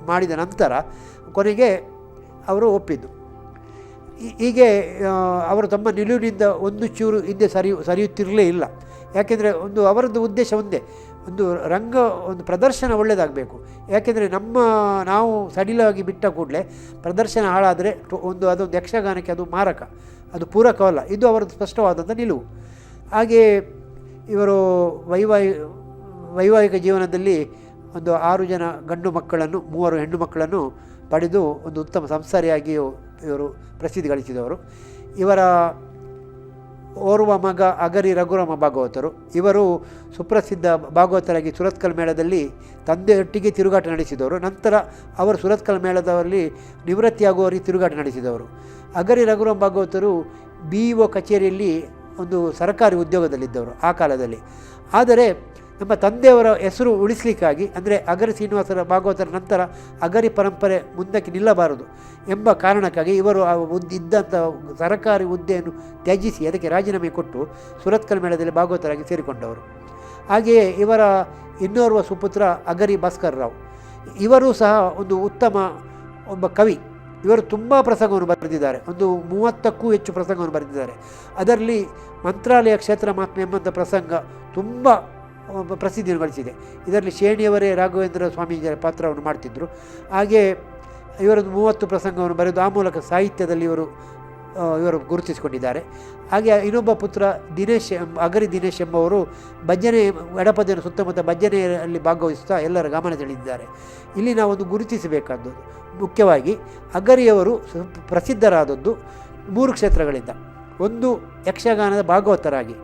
ಮಾಡಿದ ನಂತರ ಕೊನೆಗೆ ಅವರು ಒಪ್ಪಿದ್ದು. ಹೀಗೆ ಅವರು ತಮ್ಮ ನಿಲುವಿನಿಂದ ಒಂದು ಚೂರು ಹಿಂದೆ ಸರಿಯುತ್ತಿರಲೇ ಇಲ್ಲ. ಯಾಕೆಂದರೆ ಅವರದ್ದು ಉದ್ದೇಶ ಒಂದೇ, ಒಂದು ಪ್ರದರ್ಶನ ಒಳ್ಳೆಯದಾಗಬೇಕು. ಯಾಕೆಂದರೆ ನಾವು ಸಡಿಲವಾಗಿ ಬಿಟ್ಟ ಕೂಡಲೇ ಪ್ರದರ್ಶನ ಹಾಳಾದರೆ ಅದೊಂದು ಯಕ್ಷಗಾನಕ್ಕೆ ಅದು ಮಾರಕ, ಅದು ಪೂರಕವಲ್ಲ. ಇದು ಅವರದ್ದು ಸ್ಪಷ್ಟವಾದಂಥ ನಿಲುವು. ಹಾಗೆ ಇವರು ವೈವಾಹಿಕ ಜೀವನದಲ್ಲಿ 6 ಜನ ಗಂಡು ಮಕ್ಕಳನ್ನು 3 ಹೆಣ್ಣು ಮಕ್ಕಳನ್ನು ಪಡೆದು ಒಂದು ಉತ್ತಮ ಸಂಸಾರಿಯಾಗಿಯೂ ಇವರು ಪ್ರಸಿದ್ಧಿ ಗಳಿಸಿದವರು. ಇವರ ಓರ್ವ ಮಗ ಅಗರಿ ರಘುರಾಮ ಭಾಗವತರು. ಇವರು ಸುಪ್ರಸಿದ್ಧ ಭಾಗವತರಾಗಿ ಸುರತ್ಕಲ್ ಮೇಳದಲ್ಲಿ ತಂದೆಯೊಟ್ಟಿಗೆ ತಿರುಗಾಟ ನಡೆಸಿದವರು. ನಂತರ ಅವರು ಸುರತ್ಕಲ್ ಮೇಳದಲ್ಲಿ ನಿವೃತ್ತಿಯಾಗುವವರಿಗೆ ತಿರುಗಾಟ ನಡೆಸಿದವರು. ಅಗರಿ ರಘುರಾಮ ಭಾಗವತರು BO ಕಚೇರಿಯಲ್ಲಿ ಒಂದು ಸರ್ಕಾರಿ ಉದ್ಯೋಗದಲ್ಲಿದ್ದವರು ಆ ಕಾಲದಲ್ಲಿ. ಆದರೆ ನಮ್ಮ ತಂದೆಯವರ ಹೆಸರು ಉಳಿಸಲಿಕ್ಕಾಗಿ, ಅಂದರೆ ಅಗರಿ ಶ್ರೀನಿವಾಸರ ಭಾಗವತರ ನಂತರ ಅಗರಿ ಪರಂಪರೆ ಮುಂದಕ್ಕೆ ನಿಲ್ಲಬಾರದು ಎಂಬ ಕಾರಣಕ್ಕಾಗಿ ಇವರು ಇದ್ದಂಥ ಸರ್ಕಾರಿ ಹುದ್ದೆಯನ್ನು ತ್ಯಜಿಸಿ ಅದಕ್ಕೆ ರಾಜೀನಾಮೆ ಕೊಟ್ಟು ಸುರತ್ಕಲ್ ಮೇಳದಲ್ಲಿ ಭಾಗವತರಾಗಿ ಸೇರಿಕೊಂಡವರು. ಹಾಗೆಯೇ ಇವರ ಇನ್ನೋರ್ವ ಸುಪುತ್ರ ಅಗರಿ ಭಾಸ್ಕರ್ ರಾವ್. ಇವರು ಸಹ ಒಂದು ಉತ್ತಮ ಒಬ್ಬ ಕವಿ. ಇವರು ತುಂಬ ಪ್ರಸಂಗವನ್ನು ಬರೆದಿದ್ದಾರೆ, 30ಕ್ಕೂ ಹೆಚ್ಚು ಪ್ರಸಂಗವನ್ನು ಬರೆದಿದ್ದಾರೆ. ಅದರಲ್ಲಿ ಮಂತ್ರಾಲಯ ಕ್ಷೇತ್ರ ಮಹಾತ್ಮೆ ಎಂಬಂಥ ಪ್ರಸಂಗ ತುಂಬ ಪ್ರಸಿದ್ಧಿಯನ್ನು ಗಳಿಸಿದೆ. ಇದರಲ್ಲಿ ಶೇಣಿಯವರೇ ರಾಘವೇಂದ್ರ ಸ್ವಾಮೀಜಿಯ ಪಾತ್ರವನ್ನು ಮಾಡ್ತಿದ್ದರು. ಹಾಗೆ ಇವರದ್ದು 30 ಪ್ರಸಂಗವನ್ನು ಬರೆದು ಆ ಮೂಲಕ ಸಾಹಿತ್ಯದಲ್ಲಿ ಇವರು ಗುರುತಿಸಿಕೊಂಡಿದ್ದಾರೆ. ಹಾಗೆ ಇನ್ನೊಬ್ಬ ಪುತ್ರ ಅಗರಿ ದಿನೇಶ್ ಎಂಬವರು ಭಜನೆ, ಎಡಪದಿನ ಸುತ್ತಮುತ್ತ ಭಜನೆಯಲ್ಲಿ ಭಾಗವಹಿಸುತ್ತಾ ಎಲ್ಲರ ಗಮನ ಸೆಳೆದಿದ್ದಾರೆ. ಇಲ್ಲಿ ನಾವೊಂದು ಗುರುತಿಸಬೇಕಾದದ್ದು ಮುಖ್ಯವಾಗಿ ಅಗರಿಯವರು ಪ್ರಸಿದ್ಧರಾದದ್ದು 3 ಕ್ಷೇತ್ರಗಳಿಂದ. ಒಂದು ಯಕ್ಷಗಾನದ ಭಾಗವತರಾಗಿ,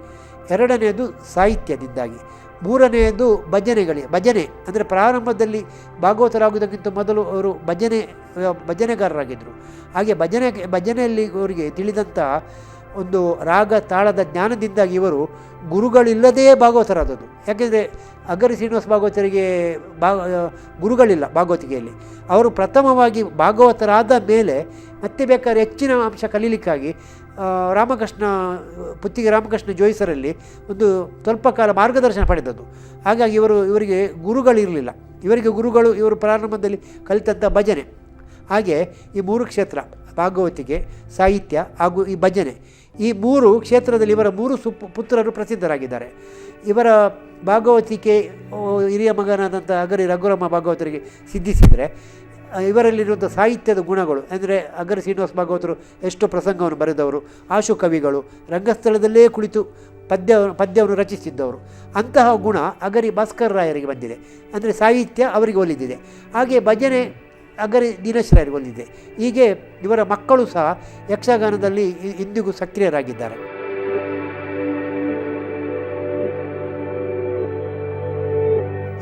ಎರಡನೆಯದು ಸಾಹಿತ್ಯದಿಂದಾಗಿ, ಮೂರನೆಯದು ಭಜನೆ ಅಂದರೆ ಪ್ರಾರಂಭದಲ್ಲಿ ಭಾಗವತರಾಗುವುದಕ್ಕಿಂತ ಮೊದಲು ಅವರು ಭಜನೆಗಾರರಾಗಿದ್ದರು. ಹಾಗೆ ಭಜನೆಯಲ್ಲಿ ಅವರಿಗೆ ತಿಳಿದಂಥ ಒಂದು ರಾಗ ತಾಳದ ಜ್ಞಾನದಿಂದಾಗಿ ಇವರು ಗುರುಗಳಿಲ್ಲದೇ ಭಾಗವತರಾದದ್ದು. ಯಾಕೆಂದರೆ ಅಗರಿ ಶ್ರೀನಿವಾಸ ಭಾಗವತರಿಗೆ ಗುರುಗಳಿಲ್ಲ ಭಾಗವತಿಕೆಯಲ್ಲಿ. ಅವರು ಪ್ರಥಮವಾಗಿ ಭಾಗವತರಾದ ಮೇಲೆ ಮತ್ತೆ ಬೇಕಾದ್ರೆ ಹೆಚ್ಚಿನ ಅಂಶ ಕಲೀಲಿಕ್ಕಾಗಿ ಪುತ್ತಿಗೆ ರಾಮಕೃಷ್ಣ ಜೋಯಿಸರಲ್ಲಿ ಒಂದು ಸ್ವಲ್ಪ ಕಾಲ ಮಾರ್ಗದರ್ಶನ ಪಡೆದದ್ದು. ಹಾಗಾಗಿ ಇವರಿಗೆ ಗುರುಗಳಿರಲಿಲ್ಲ. ಇವರು ಪ್ರಾರಂಭದಲ್ಲಿ ಕಲಿತಂಥ ಭಜನೆ. ಹಾಗೆ ಈ 3 ಕ್ಷೇತ್ರ ಭಾಗವತಿಕೆ, ಸಾಹಿತ್ಯ ಹಾಗೂ ಈ ಭಜನೆ, ಈ 3 ಕ್ಷೇತ್ರದಲ್ಲಿ ಇವರ 3 ಪುತ್ರರು ಪ್ರಸಿದ್ಧರಾಗಿದ್ದಾರೆ. ಇವರ ಭಾಗವತಿಕೆ ಹಿರಿಯ ಮಗನಾದಂಥ ಅಗರಿ ರಘುರಾಮ ಭಾಗವತರಿಗೆ ಸಿದ್ಧಿಸಿದರೆ, ಇವರಲ್ಲಿರುವಂಥ ಸಾಹಿತ್ಯದ ಗುಣಗಳು ಅಂದರೆ ಅಗರಿ ಶ್ರೀನಿವಾಸ ಭಾಗವತರು ಎಷ್ಟು ಪ್ರಸಂಗವನ್ನು ಬರೆದವರು, ಆಶು ಕವಿಗಳು, ರಂಗಸ್ಥಳದಲ್ಲೇ ಕುಳಿತು ಪದ್ಯವನ್ನು ರಚಿಸಿದ್ದವರು. ಅಂತಹ ಗುಣ ಅಗರಿ ಭಾಸ್ಕರ ರಾಯರಿಗೆ ಬಂದಿದೆ. ಅಂದರೆ ಸಾಹಿತ್ಯ ಅವರಿಗೆ ಒಲಿದಿದೆ. ಹಾಗೆ ಭಜನೆ ಅಗರಿ ದೀನಶ್ರಾಯರಿಗೆ ಒಲಿದಿದೆ. ಹೀಗೆ ಇವರ ಮಕ್ಕಳು ಸಹ ಯಕ್ಷಗಾನದಲ್ಲಿ ಇಂದಿಗೂ ಸಕ್ರಿಯರಾಗಿದ್ದಾರೆ.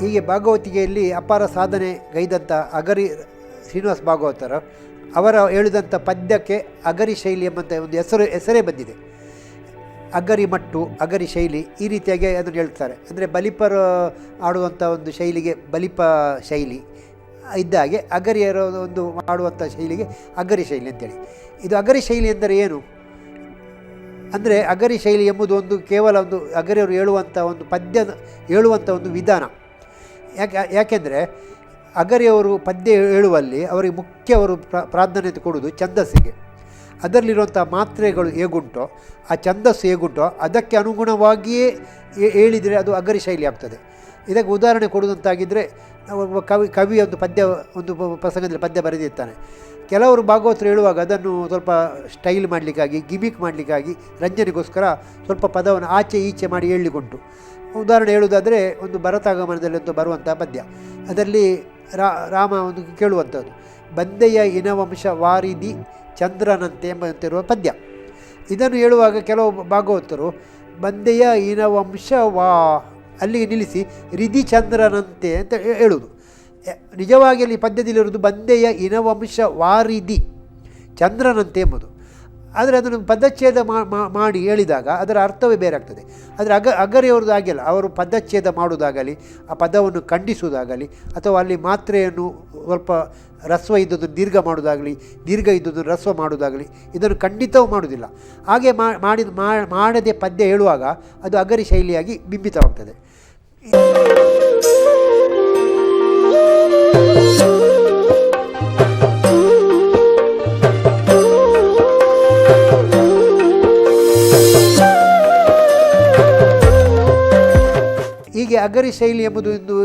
ಹೀಗೆ ಭಾಗವತಿಕೆಯಲ್ಲಿ ಅಪಾರ ಸಾಧನೆ ಗೈದಂಥ ಅಗರಿ ಶ್ರೀನಿವಾಸ ಭಾಗವತರು ಅವರ ಹೇಳಿದಂಥ ಪದ್ಯಕ್ಕೆ ಅಗರಿ ಶೈಲಿ ಎಂಬಂಥ ಒಂದು ಹೆಸರೇ ಬಂದಿದೆ. ಅಗರಿ ಮಟ್ಟು, ಅಗರಿ ಶೈಲಿ, ಈ ರೀತಿಯಾಗಿ ಅದನ್ನು ಹೇಳ್ತಾರೆ. ಅಂದರೆ ಬಲಿಪರು ಆಡುವಂಥ ಒಂದು ಶೈಲಿಗೆ ಬಲಿಪ ಶೈಲಿ ಇದ್ದ ಹಾಗೆ ಅಗರಿಯರ ಒಂದು ಮಾಡುವಂಥ ಶೈಲಿಗೆ ಅಗರಿ ಶೈಲಿ ಅಂತೇಳಿ. ಇದು ಅಗರಿ ಶೈಲಿ ಎಂದರೆ ಏನು ಅಂದರೆ, ಅಗರಿ ಶೈಲಿ ಎಂಬುದು ಕೇವಲ ಒಂದು ಅಗರಿಯವರು ಹೇಳುವಂಥ ಒಂದು ಪದ್ಯ ಹೇಳುವಂಥ ಒಂದು ವಿಧಾನ. ಯಾಕೆಂದರೆ ಅಗರಿಯವರು ಪದ್ಯ ಹೇಳುವಲ್ಲಿ ಅವರಿಗೆ ಮುಖ್ಯ ಅವರು ಪ್ರಾಧಾನ್ಯತೆ ಕೊಡುವುದು ಛಂದಸ್ಸಿಗೆ. ಅದರಲ್ಲಿರುವಂಥ ಮಾತ್ರೆಗಳು ಹೇಗುಂಟೋ, ಆ ಛಂದಸ್ಸು ಹೇಗುಂಟೋ ಅದಕ್ಕೆ ಅನುಗುಣವಾಗಿಯೇ ಹೇಳಿದರೆ ಅದು ಅಗರಿ ಶೈಲಿ ಆಗ್ತದೆ. ಇದಕ್ಕೆ ಉದಾಹರಣೆ ಕೊಡುವಂತಾಗಿದ್ದರೆ, ಕವಿ ಒಂದು ಪ್ರಸಂಗದಲ್ಲಿ ಪದ್ಯ ಬರೆದಿರ್ತಾನೆ. ಕೆಲವರು ಭಾಗವತರು ಹೇಳುವಾಗ ಅದನ್ನು ಸ್ವಲ್ಪ ಸ್ಟೈಲ್ ಮಾಡಲಿಕ್ಕಾಗಿ, ಗಿಮಿಕ್ ಮಾಡಲಿಕ್ಕಾಗಿ, ರಂಜನೆಗೋಸ್ಕರ ಸ್ವಲ್ಪ ಪದವನ್ನು ಆಚೆ ಈಚೆ ಮಾಡಿ ಹೇಳಲಿಕ್ಕುಂಟು. ಉದಾಹರಣೆ ಹೇಳುವುದಾದರೆ, ಒಂದು ಭರತಾಗಮನದಲ್ಲಿ ಬರುವಂಥ ಪದ್ಯ, ಅದರಲ್ಲಿ ರಾಮ ಕೇಳುವಂಥದ್ದು, ಬಂದೆಯ ಇನವಂಶ ವಾರಿದಿ ಚಂದ್ರನಂತೆ ಎಂಬಂತಿರುವ ಪದ್ಯ. ಇದನ್ನು ಹೇಳುವಾಗ ಕೆಲವು ಭಾಗವತರು ಬಂದೆಯ ಇನವಂಶ ಅಲ್ಲಿಗೆ ನಿಲ್ಲಿಸಿ ರಿದಿ ಚಂದ್ರನಂತೆ ಅಂತ ಹೇಳುವುದು. ನಿಜವಾಗಿ ಅಲ್ಲಿ ಪದ್ಯದಲ್ಲಿರುವುದು ಬಂದೆಯ ಇನವಂಶ ವಾರಿದಿ ಚಂದ್ರನಂತೆ ಎಂಬುದು. ಆದರೆ ಅದನ್ನು ಪದಚ್ಛೇದ ಮಾಡಿ ಹೇಳಿದಾಗ ಅದರ ಅರ್ಥವೇ ಬೇರೆ ಆಗ್ತದೆ. ಆದರೆ ಅಗರಿಯವ್ರದ್ದು ಆಗಿಲ್ಲ. ಅವರು ಪದಚ್ಛೇದ ಮಾಡುವುದಾಗಲಿ, ಆ ಪದವನ್ನು ಖಂಡಿಸುವುದಾಗಲಿ, ಅಥವಾ ಅಲ್ಲಿ ಮಾತ್ರೆಯನ್ನು ಸ್ವಲ್ಪ ರಸ್ವ ಇದ್ದದನ್ನು ದೀರ್ಘ ಮಾಡುವುದಾಗಲಿ, ದೀರ್ಘ ಇದ್ದದನ್ನು ರಸ್ವ ಮಾಡುವುದಾಗಲಿ, ಇದನ್ನು ಖಂಡಿತವೂ ಮಾಡುವುದಿಲ್ಲ. ಹಾಗೆ ಮಾಡದೆ ಪದ್ಯ ಹೇಳುವಾಗ ಅದು ಅಗರಿ ಶೈಲಿಯಾಗಿ ಬಿಂಬಿತವಾಗ್ತದೆ. ಹೀಗೆ ಅಗರಿ ಶೈಲಿ ಎಂಬುದು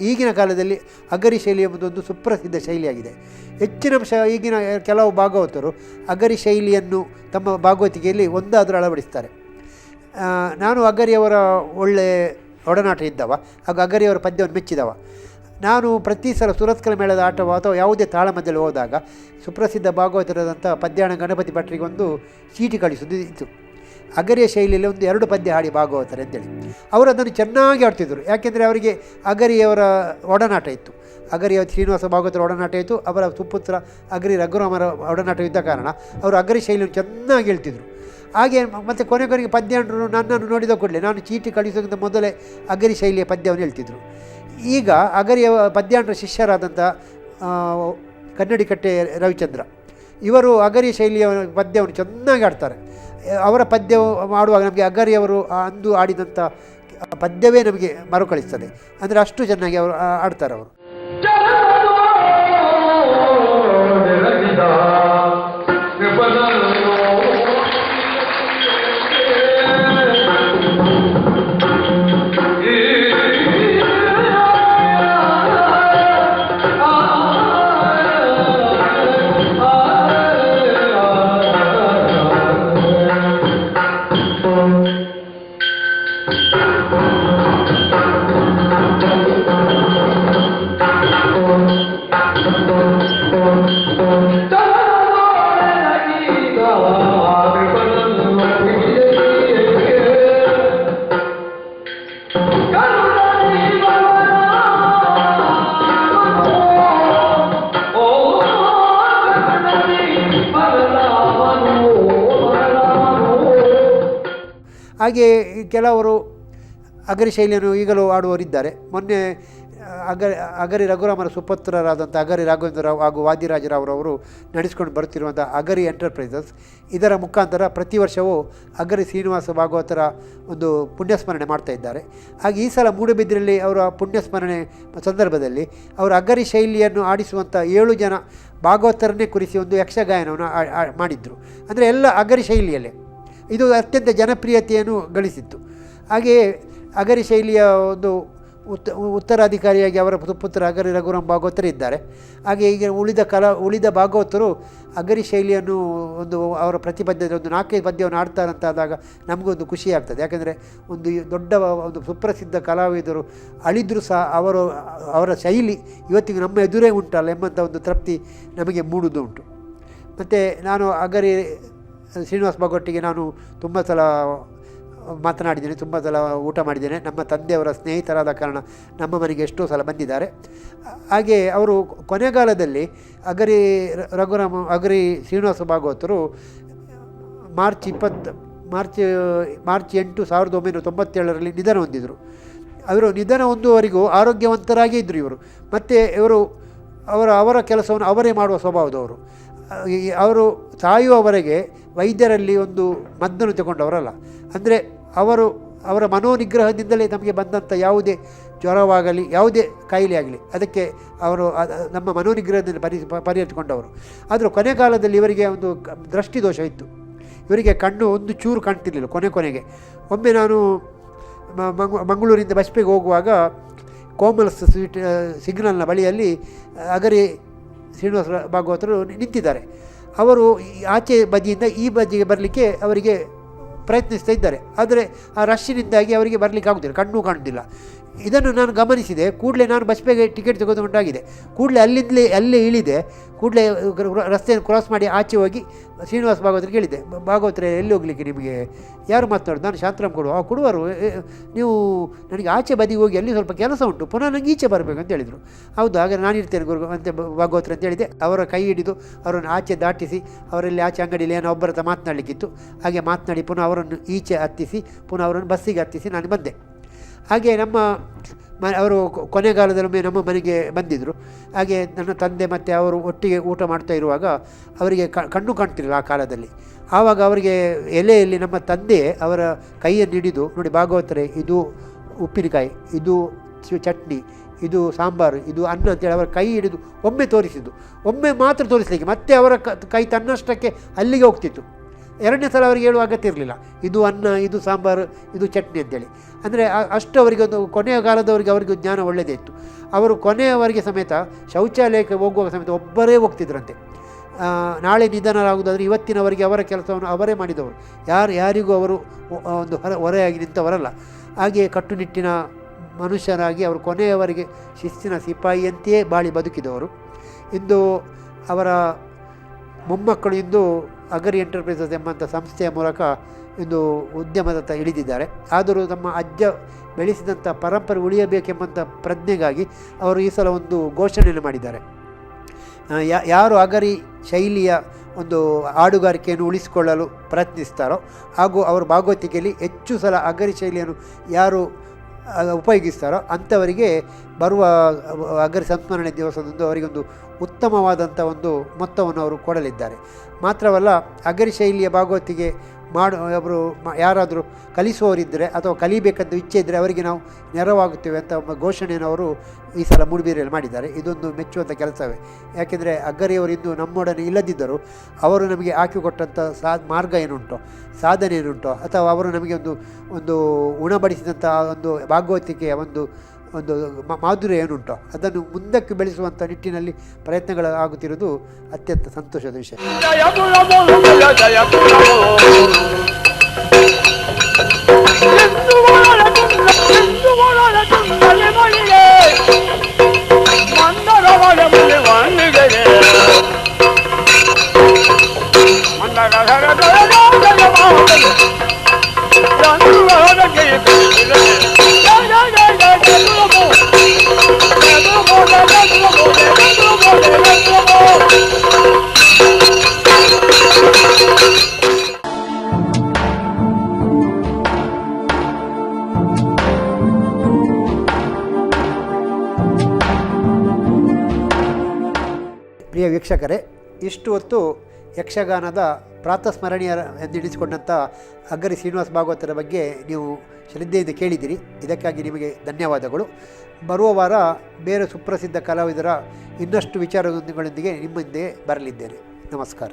ಈಗಿನ ಕಾಲದಲ್ಲಿ ಅಗರಿ ಶೈಲಿ ಎಂಬುದು ಒಂದು ಸುಪ್ರಸಿದ್ಧ ಶೈಲಿಯಾಗಿದೆ. ಹೆಚ್ಚಿನ ಈಗಿನ ಕೆಲವು ಭಾಗವತರು ಅಗರಿ ಶೈಲಿಯನ್ನು ತಮ್ಮ ಭಾಗವತಿಕೆಯಲ್ಲಿ ಒಂದಾದರೂ ಅಳವಡಿಸ್ತಾರೆ. ನಾನು ಅಗರಿಯವರ ಒಳ್ಳೆಯ ಒಡನಾಟ ಇದ್ದವ, ಹಾಗೂ ಅಗರಿಯವರ ಪದ್ಯವನ್ನು ಮೆಚ್ಚಿದವ. ನಾನು ಪ್ರತಿ ಸಲ ಸುರತ್ಕಲ ಮೇಳದ ಆಟವ ಅಥವಾ ಯಾವುದೇ ತಾಳಮದ್ದಲೆ ಹೋದಾಗ ಸುಪ್ರಸಿದ್ಧ ಭಾಗವತರಾದಂಥ ಪದ್ಯಾಣ ಗಣಪತಿ ಭಟ್ರಿಗೊಂದು ಚೀಟಿ ಕಳಿಸೋದು ಇತ್ತು. ಅಗರಿಯ ಶೈಲಿಯಲ್ಲಿ 1-2 ಪದ್ಯ ಹಾಡಿ ಭಾಗವತರು ಅಂತೇಳಿ. ಅವರು ಅದನ್ನು ಚೆನ್ನಾಗಿ ಆಡ್ತಿದ್ದರು. ಯಾಕೆಂದರೆ ಅವರಿಗೆ ಅಗರಿಯವರ ಒಡನಾಟ ಇತ್ತು. ಅಗರಿಯ ಶ್ರೀನಿವಾಸ ಭಾಗವತರ ಒಡನಾಟ ಇತ್ತು. ಅವರ ಸುಪುತ್ರ ಅಗರಿ ರಘುರಾಮರ ಒಡನಾಟ ಇದ್ದ ಕಾರಣ ಅವರು ಅಗರಿ ಶೈಲಿಯನ್ನು ಚೆನ್ನಾಗಿ ಹೇಳ್ತಿದ್ರು. ಹಾಗೆ ಮತ್ತು ಕೊನೆಗೆ ಪದ್ಯಾಂಡರು ನನ್ನನ್ನು ನೋಡಿದ ಕೂಡಲೇ ನಾನು ಚೀಟಿ ಕಳಿಸೋಕ್ಕಿಂತ ಮೊದಲೇ ಅಗರಿ ಶೈಲಿಯ ಪದ್ಯವನ್ನು ಹೇಳ್ತಿದ್ರು. ಈಗ ಅಗರಿಯ ಪದ್ಯಾಂಡರ ಶಿಷ್ಯರಾದಂಥ ಕನ್ನಡಿಕಟ್ಟೆ ರವಿಚಂದ್ರ ಇವರು ಅಗರಿ ಶೈಲಿಯ ಪದ್ಯವನ್ನು ಚೆನ್ನಾಗಿ ಆಡ್ತಾರೆ. ಅವರ ಪದ್ಯ ಮಾಡುವಾಗ ನಮಗೆ ಅಗರಿಯವರು ಅಂದು ಆಡಿದಂಥ ಪದ್ಯವೇ ನಮಗೆ ಮರುಕಳಿಸ್ತದೆ. ಅಂದರೆ ಅಷ್ಟು ಚೆನ್ನಾಗಿ ಅವರು ಆಡ್ತಾರೆ. ಅವರು ಹಾಗೆ ಕೆಲವರು ಅಗರಿ ಶೈಲಿಯನ್ನು ಈಗಲೂ ಆಡುವವರಿದ್ದಾರೆ. ಮೊನ್ನೆ ಅಗರಿ ರಘುರಾಮರ ಸುಪುತ್ರರಾದಂಥ ಅಗರಿ ರಾಘವೇಂದ್ರರಾವ್ ಹಾಗೂ ವಾದಿರಾಜರಾವ್ರವರು ನಡೆಸ್ಕೊಂಡು ಬರುತ್ತಿರುವಂಥ ಅಗರಿ ಎಂಟರ್ಪ್ರೈಸಸ್ ಇದರ ಮುಖಾಂತರ ಪ್ರತಿ ವರ್ಷವೂ ಅಗರಿ ಶ್ರೀನಿವಾಸ ಭಾಗವತರ ಒಂದು ಪುಣ್ಯಸ್ಮರಣೆ ಮಾಡ್ತಾ ಇದ್ದಾರೆ. ಹಾಗೆ ಈ ಸಲ ಮೂಡುಬಿದ್ರೆಯಲ್ಲಿ ಅವರ ಪುಣ್ಯಸ್ಮರಣೆ ಸಂದರ್ಭದಲ್ಲಿ ಅವರು ಅಗರಿ ಶೈಲಿಯನ್ನು ಆಡಿಸುವಂಥ 7 ಜನ ಭಾಗವತರನ್ನೇ ಕುರಿಸಿ ಒಂದು ಯಕ್ಷಗಾಯನವನ್ನು ಮಾಡಿದರು. ಅಂದರೆ ಎಲ್ಲ ಅಗರಿ ಶೈಲಿಯಲ್ಲೇ ಇದು ಅತ್ಯಂತ ಜನಪ್ರಿಯತೆಯನ್ನು ಗಳಿಸಿತ್ತು. ಹಾಗೆಯೇ ಅಗರಿ ಶೈಲಿಯ ಒಂದು ಉತ್ತರಾಧಿಕಾರಿಯಾಗಿ ಅವರ ಪುತ್ರ ಅಗರಿ ರಘುರಾಮ್ ಭಾಗವತರು ಇದ್ದಾರೆ. ಹಾಗೆ ಈಗ ಉಳಿದ ಭಾಗವತರು ಅಗರಿ ಶೈಲಿಯನ್ನು ಒಂದು ಅವರ ಪ್ರತಿಬದ್ಧತೆ ಒಂದು 4-5 ಪದ್ಯವನ್ನು ಆಡ್ತಾರಂತಾದಾಗ ನಮಗೊಂದು ಖುಷಿ ಆಗ್ತದೆ. ಯಾಕೆಂದರೆ ಒಂದು ದೊಡ್ಡ ಒಂದು ಸುಪ್ರಸಿದ್ಧ ಕಲಾವಿದರು ಅಳಿದರೂ ಸಹ ಅವರ ಶೈಲಿ ಇವತ್ತಿಗೆ ನಮ್ಮ ಎದುರೇ ಉಂಟಲ್ಲ ಎಂಬಂಥ ಒಂದು ತೃಪ್ತಿ ನಮಗೆ ಮೂಡುವುದು ಉಂಟು. ಮತ್ತು ನಾನು ಅಗರಿ ಶ್ರೀನಿವಾಸ ಭಾಗವಟಿಗೆ ನಾನು ತುಂಬ ಸಲ ಮಾತನಾಡಿದ್ದೇನೆ, ತುಂಬ ಸಲ ಊಟ ಮಾಡಿದ್ದೇನೆ. ನಮ್ಮ ತಂದೆಯವರ ಸ್ನೇಹಿತರಾದ ಕಾರಣ ನಮ್ಮ ಮನೆಗೆ ಎಷ್ಟೋ ಸಲ ಬಂದಿದ್ದಾರೆ. ಹಾಗೆ ಅವರು ಕೊನೆಗಾಲದಲ್ಲಿ ಅಗರಿ ಶ್ರೀನಿವಾಸ ಭಾಗವತರು ಮಾರ್ಚ್ 8, 1997ರಲ್ಲಿ ನಿಧನ ಹೊಂದಿದರು. ಅವರು ನಿಧನ ಹೊಂದುವವರೆಗೂ ಆರೋಗ್ಯವಂತರಾಗೇ ಇದ್ದರು ಇವರು. ಮತ್ತು ಇವರು ಅವರ ಕೆಲಸವನ್ನು ಅವರೇ ಮಾಡುವ ಸ್ವಭಾವದವರು. ಅವರು ಸಾಯುವವರೆಗೆ ವೈದ್ಯರಲ್ಲಿ ಒಂದು ಮದ್ದನ್ನು ತಗೊಂಡವರಲ್ಲ. ಅಂದರೆ ಅವರ ಮನೋನಿಗ್ರಹದಿಂದಲೇ ನಮಗೆ ಬಂದಂಥ ಯಾವುದೇ ಜ್ವರವಾಗಲಿ ಯಾವುದೇ ಕಾಯಿಲೆ ಆಗಲಿ ಅದಕ್ಕೆ ಅವರು ನಮ್ಮ ಮನೋನಿಗ್ರಹದಿಂದ ಪರಿಹರಿಸಿಕೊಂಡವರು. ಆದರೂ ಕೊನೆಗಾಲದಲ್ಲಿ ಇವರಿಗೆ ಒಂದು ದೃಷ್ಟಿದೋಷ ಇತ್ತು. ಇವರಿಗೆ ಕಣ್ಣು ಒಂದು ಚೂರು ಕಾಣ್ತಿರಲಿಲ್ಲ. ಕೊನೆಗೆ ಒಮ್ಮೆ ನಾನು ಮಂಗಳೂರಿಂದ ಬಸ್ಪಿಗೆ ಹೋಗುವಾಗ ಕೋಮಲ್ಸ್ ಸಿಗ್ನಲ್ನ ಬಳಿಯಲ್ಲಿ ಅಗರಿ ಶ್ರೀನಿವಾಸ ಭಾಗವತರು ನಿಂತಿದ್ದಾರೆ. ಅವರು ಆಚೆ ಬದಿಯಿಂದ ಈ ಬದಿಗೆ ಬರಲಿಕ್ಕೆ ಅವರಿಗೆ ಪ್ರಯತ್ನಿಸ್ತಾ ಇದ್ದಾರೆ. ಆದರೆ ಆ ರಶ್ಶಿನಿಂದಾಗಿ ಅವರಿಗೆ ಬರಲಿಕ್ಕೆ ಆಗೋದಿಲ್ಲ, ಕಣ್ಣು ಕಾಣುವುದಿಲ್ಲ. ಇದನ್ನು ನಾನು ಗಮನಿಸಿದೆ. ಕೂಡಲೇ ನಾನು ಬಸ್ಸಿಗೆ ಟಿಕೆಟ್ ತೆಗೆದುಕೊಂಡಾಗಿದೆ. ಕೂಡಲೇ ಅಲ್ಲೇ ಇಳಿದೆ. ಕೂಡಲೇ ರಸ್ತೆಯನ್ನು ಕ್ರಾಸ್ ಮಾಡಿ ಆಚೆ ಹೋಗಿ ಶ್ರೀನಿವಾಸ ಭಾಗವತರಿಗೆ ಹೇಳಿದೆ, ಭಾಗವತರೇ ಎಲ್ಲಿ ಹೋಗಲಿಕ್ಕೆ ನಿಮಗೆ, ಯಾರು ಮಾತನಾಡೋದು? ನಾನು ಶಾಂತರಾಮ್ ಕೊಡುವರು, ನೀವು ನನಗೆ ಆಚೆ ಬದಿಗೆ ಹೋಗಿ ಅಲ್ಲಿ ಸ್ವಲ್ಪ ಕೆಲಸ ಉಂಟು, ಪುನಃ ನನಗೆ ಈಚೆ ಬರಬೇಕು ಅಂತ ಹೇಳಿದರು. ಹೌದು, ಹಾಗೆ ನಾನು ಇರ್ತೇನೆ ಅಂತ ಭಾಗವತರು ಅಂತ ಹೇಳಿದೆ. ಅವರ ಕೈ ಹಿಡಿದು ಅವರನ್ನು ಆಚೆ ದಾಟಿಸಿ ಅವರಲ್ಲಿ ಆಚೆ ಅಂಗಡಿಯಲ್ಲಿ ಏನೋ ಒಬ್ಬರ ಹತ್ರ ಮಾತನಾಡಲಿಕ್ಕಿತ್ತು. ಹಾಗೆ ಮಾತನಾಡಿ ಪುನಃ ಅವರನ್ನು ಈಚೆ ಹತ್ತಿಸಿ ಪುನಃ ಅವರನ್ನು ಬಸ್ಸಿಗೆ ಹತ್ತಿಸಿ ನಾನು ಬಂದೆ. ಹಾಗೆ ಅವರು ಕೊನೆಗಾಲದಲ್ಲೊಮ್ಮೆ ನಮ್ಮ ಮನೆಗೆ ಬಂದಿದ್ದರು. ಹಾಗೆ ನನ್ನ ತಂದೆ ಮತ್ತು ಅವರು ಒಟ್ಟಿಗೆ ಊಟ ಮಾಡ್ತಾ ಇರುವಾಗ ಅವರಿಗೆ ಕಣ್ಣು ಕಾಣ್ತಿರಲಿಲ್ಲ ಆ ಕಾಲದಲ್ಲಿ. ಆವಾಗ ಅವರಿಗೆ ಎಲೆಯಲ್ಲಿ ನಮ್ಮ ತಂದೆ ಅವರ ಕೈಯನ್ನು ಹಿಡಿದು, ನೋಡಿ ಭಾಗವತರೇ, ಇದು ಉಪ್ಪಿನಕಾಯಿ, ಇದು ಚಟ್ನಿ, ಇದು ಸಾಂಬಾರು, ಇದು ಅನ್ನ ಅಂತೇಳಿ ಅವರ ಕೈ ಹಿಡಿದು ಒಮ್ಮೆ ತೋರಿಸಿದ್ದು. ಒಮ್ಮೆ ಮಾತ್ರ ತೋರಿಸಲಿಕ್ಕೆ ಮತ್ತೆ ಅವರ ಕೈ ತನ್ನಷ್ಟಕ್ಕೆ ಅಲ್ಲಿಗೆ ಹೋಗ್ತಿತ್ತು. 2ನೇ ಸಲ ಅವರಿಗೆ ಹೇಳುವ ಅಗತ್ಯ ಇರಲಿಲ್ಲ, ಇದು ಅನ್ನ, ಇದು ಸಾಂಬಾರು, ಇದು ಚಟ್ನಿ ಅಂತೇಳಿ. ಅಂದರೆ ಅಷ್ಟು ಅವರಿಗೊಂದು ಕೊನೆಯ ಕಾಲದವರಿಗೆ ಅವರಿಗೆ ಜ್ಞಾನ ಒಳ್ಳೆಯದೇ ಇತ್ತು. ಅವರು ಕೊನೆಯವರೆಗೆ ಸಮೇತ ಶೌಚಾಲಯಕ್ಕೆ ಹೋಗುವಾಗ ಸಮೇತ ಒಬ್ಬರೇ ಹೋಗ್ತಿದ್ರಂತೆ. ನಾಳೆ ನಿಧನರಾಗುವುದಾದರೆ ಇವತ್ತಿನವರೆಗೆ ಅವರ ಕೆಲಸವನ್ನು ಅವರೇ ಮಾಡಿದವರು, ಯಾರಿಗೂ ಅವರು ಒಂದು ಹೊರೆಯಾಗಿ ನಿಂತವರಲ್ಲ. ಹಾಗೆಯೇ ಕಟ್ಟುನಿಟ್ಟಿನ ಮನುಷ್ಯರಾಗಿ ಅವರು ಕೊನೆಯವರೆಗೆ ಶಿಸ್ತಿನ ಸಿಪಾಯಿಯಂತೆಯೇ ಬಾಳಿ ಬದುಕಿದವರು. ಇಂದು ಅವರ ಮೊಮ್ಮಕ್ಕಳು ಇಂದು ಅಗರಿ ಎಂಟರ್ಪ್ರೈಸಸ್ ಎಂಬಂಥ ಸಂಸ್ಥೆಯ ಮೂಲಕ ಇಂದು ಉದ್ಯಮದತ್ತ ಇಳಿದಿದ್ದಾರೆ. ಆದರೂ ತಮ್ಮ ಅಜ್ಜ ಬೆಳೆಸಿದಂಥ ಪರಂಪರೆ ಉಳಿಯಬೇಕೆಂಬಂಥ ಪ್ರಜ್ಞೆಗಾಗಿ ಅವರು ಈ ಸಲ ಒಂದು ಘೋಷಣೆಯನ್ನು ಮಾಡಿದ್ದಾರೆ. ಯಾರು ಅಗರಿ ಶೈಲಿಯ ಒಂದು ಹಾಡುಗಾರಿಕೆಯನ್ನು ಉಳಿಸಿಕೊಳ್ಳಲು ಪ್ರಯತ್ನಿಸ್ತಾರೋ ಹಾಗೂ ಅವರು ಭಾಗವತಿಕೆಯಲ್ಲಿ ಹೆಚ್ಚು ಸಲ ಅಗರಿ ಶೈಲಿಯನ್ನು ಯಾರು ಉಪಯೋಗಿಸ್ತಾರೋ ಅಂಥವರಿಗೆ ಬರುವ ಅಗರಿ ಸಂಸ್ಮರಣೆ ದಿವಸದಂದು ಅವರಿಗೊಂದು ಉತ್ತಮವಾದಂಥ ಒಂದು ಮೊತ್ತವನ್ನು ಅವರು ಕೊಡಲಿದ್ದಾರೆ. ಮಾತ್ರವಲ್ಲ, ಅಗರಿ ಶೈಲಿಯ ಭಾಗವತಿಗೆ ಅವರು ಯಾರಾದರೂ ಕಲಿಸುವವರಿದ್ದರೆ ಅಥವಾ ಕಲಿಬೇಕಂತ ಇಚ್ಛೆ ಇದ್ದರೆ ಅವರಿಗೆ ನಾವು ನೆರವಾಗುತ್ತೇವೆ ಅಂತ ಘೋಷಣೆಯನ್ನು ಅವರು ಈ ಸಲ ಮೂಡುಬಿದಿರೆಯಲ್ಲಿ ಮಾಡಿದ್ದಾರೆ. ಇದೊಂದು ಮೆಚ್ಚುವಂಥ ಕೆಲಸವೇ. ಯಾಕೆಂದರೆ ಅಗರಿಯವರು ಇಂದು ನಮ್ಮೊಡನೆ ಇಲ್ಲದಿದ್ದರೂ ಅವರು ನಮಗೆ ಹಾಕಿಕೊಟ್ಟಂಥ ಮಾರ್ಗ ಏನುಂಟೋ, ಸಾಧನೆ ಏನುಂಟೋ, ಅಥವಾ ಅವರು ನಮಗೆ ಒಂದು ಉಣಬಡಿಸಿದಂಥ ಒಂದು ಭಾಗವತಿಕೆಯ ಒಂದು ಮಾಧುರ್ಯ ಏನುಂಟೋ ಅದನ್ನು ಮುಂದಕ್ಕೆ ಬೆಳೆಸುವಂಥ ನಿಟ್ಟಿನಲ್ಲಿ ಪ್ರಯತ್ನಗಳು ಆಗುತ್ತಿರುವುದು ಅತ್ಯಂತ ಸಂತೋಷದ ವಿಷಯ. ಪ್ರಿಯ ವೀಕ್ಷಕರೇ, ಇಷ್ಟು ಹೊತ್ತು ಯಕ್ಷಗಾನದ ಪ್ರಾತಸ್ಮರಣೀಯ ಎಂದೆನಿಸಿಕೊಂಡಂಥ ಅಗ್ಗರಿ ಶ್ರೀನಿವಾಸ ಭಾಗವತರ ಬಗ್ಗೆ ನೀವು ಶ್ರದ್ಧೆಯಿಂದ ಕೇಳಿದಿರಿ. ಇದಕ್ಕಾಗಿ ನಿಮಗೆ ಧನ್ಯವಾದಗಳು. ಬರುವ ವಾರ ಬೇರೆ ಸುಪ್ರಸಿದ್ಧ ಕಲಾವಿದರ ಇನ್ನಷ್ಟು ವಿಚಾರಗಳೊಂದಿಗೆ ನಿಮ್ಮ ಹಿಂದೆ ಬರಲಿದ್ದೇನೆ. ನಮಸ್ಕಾರ.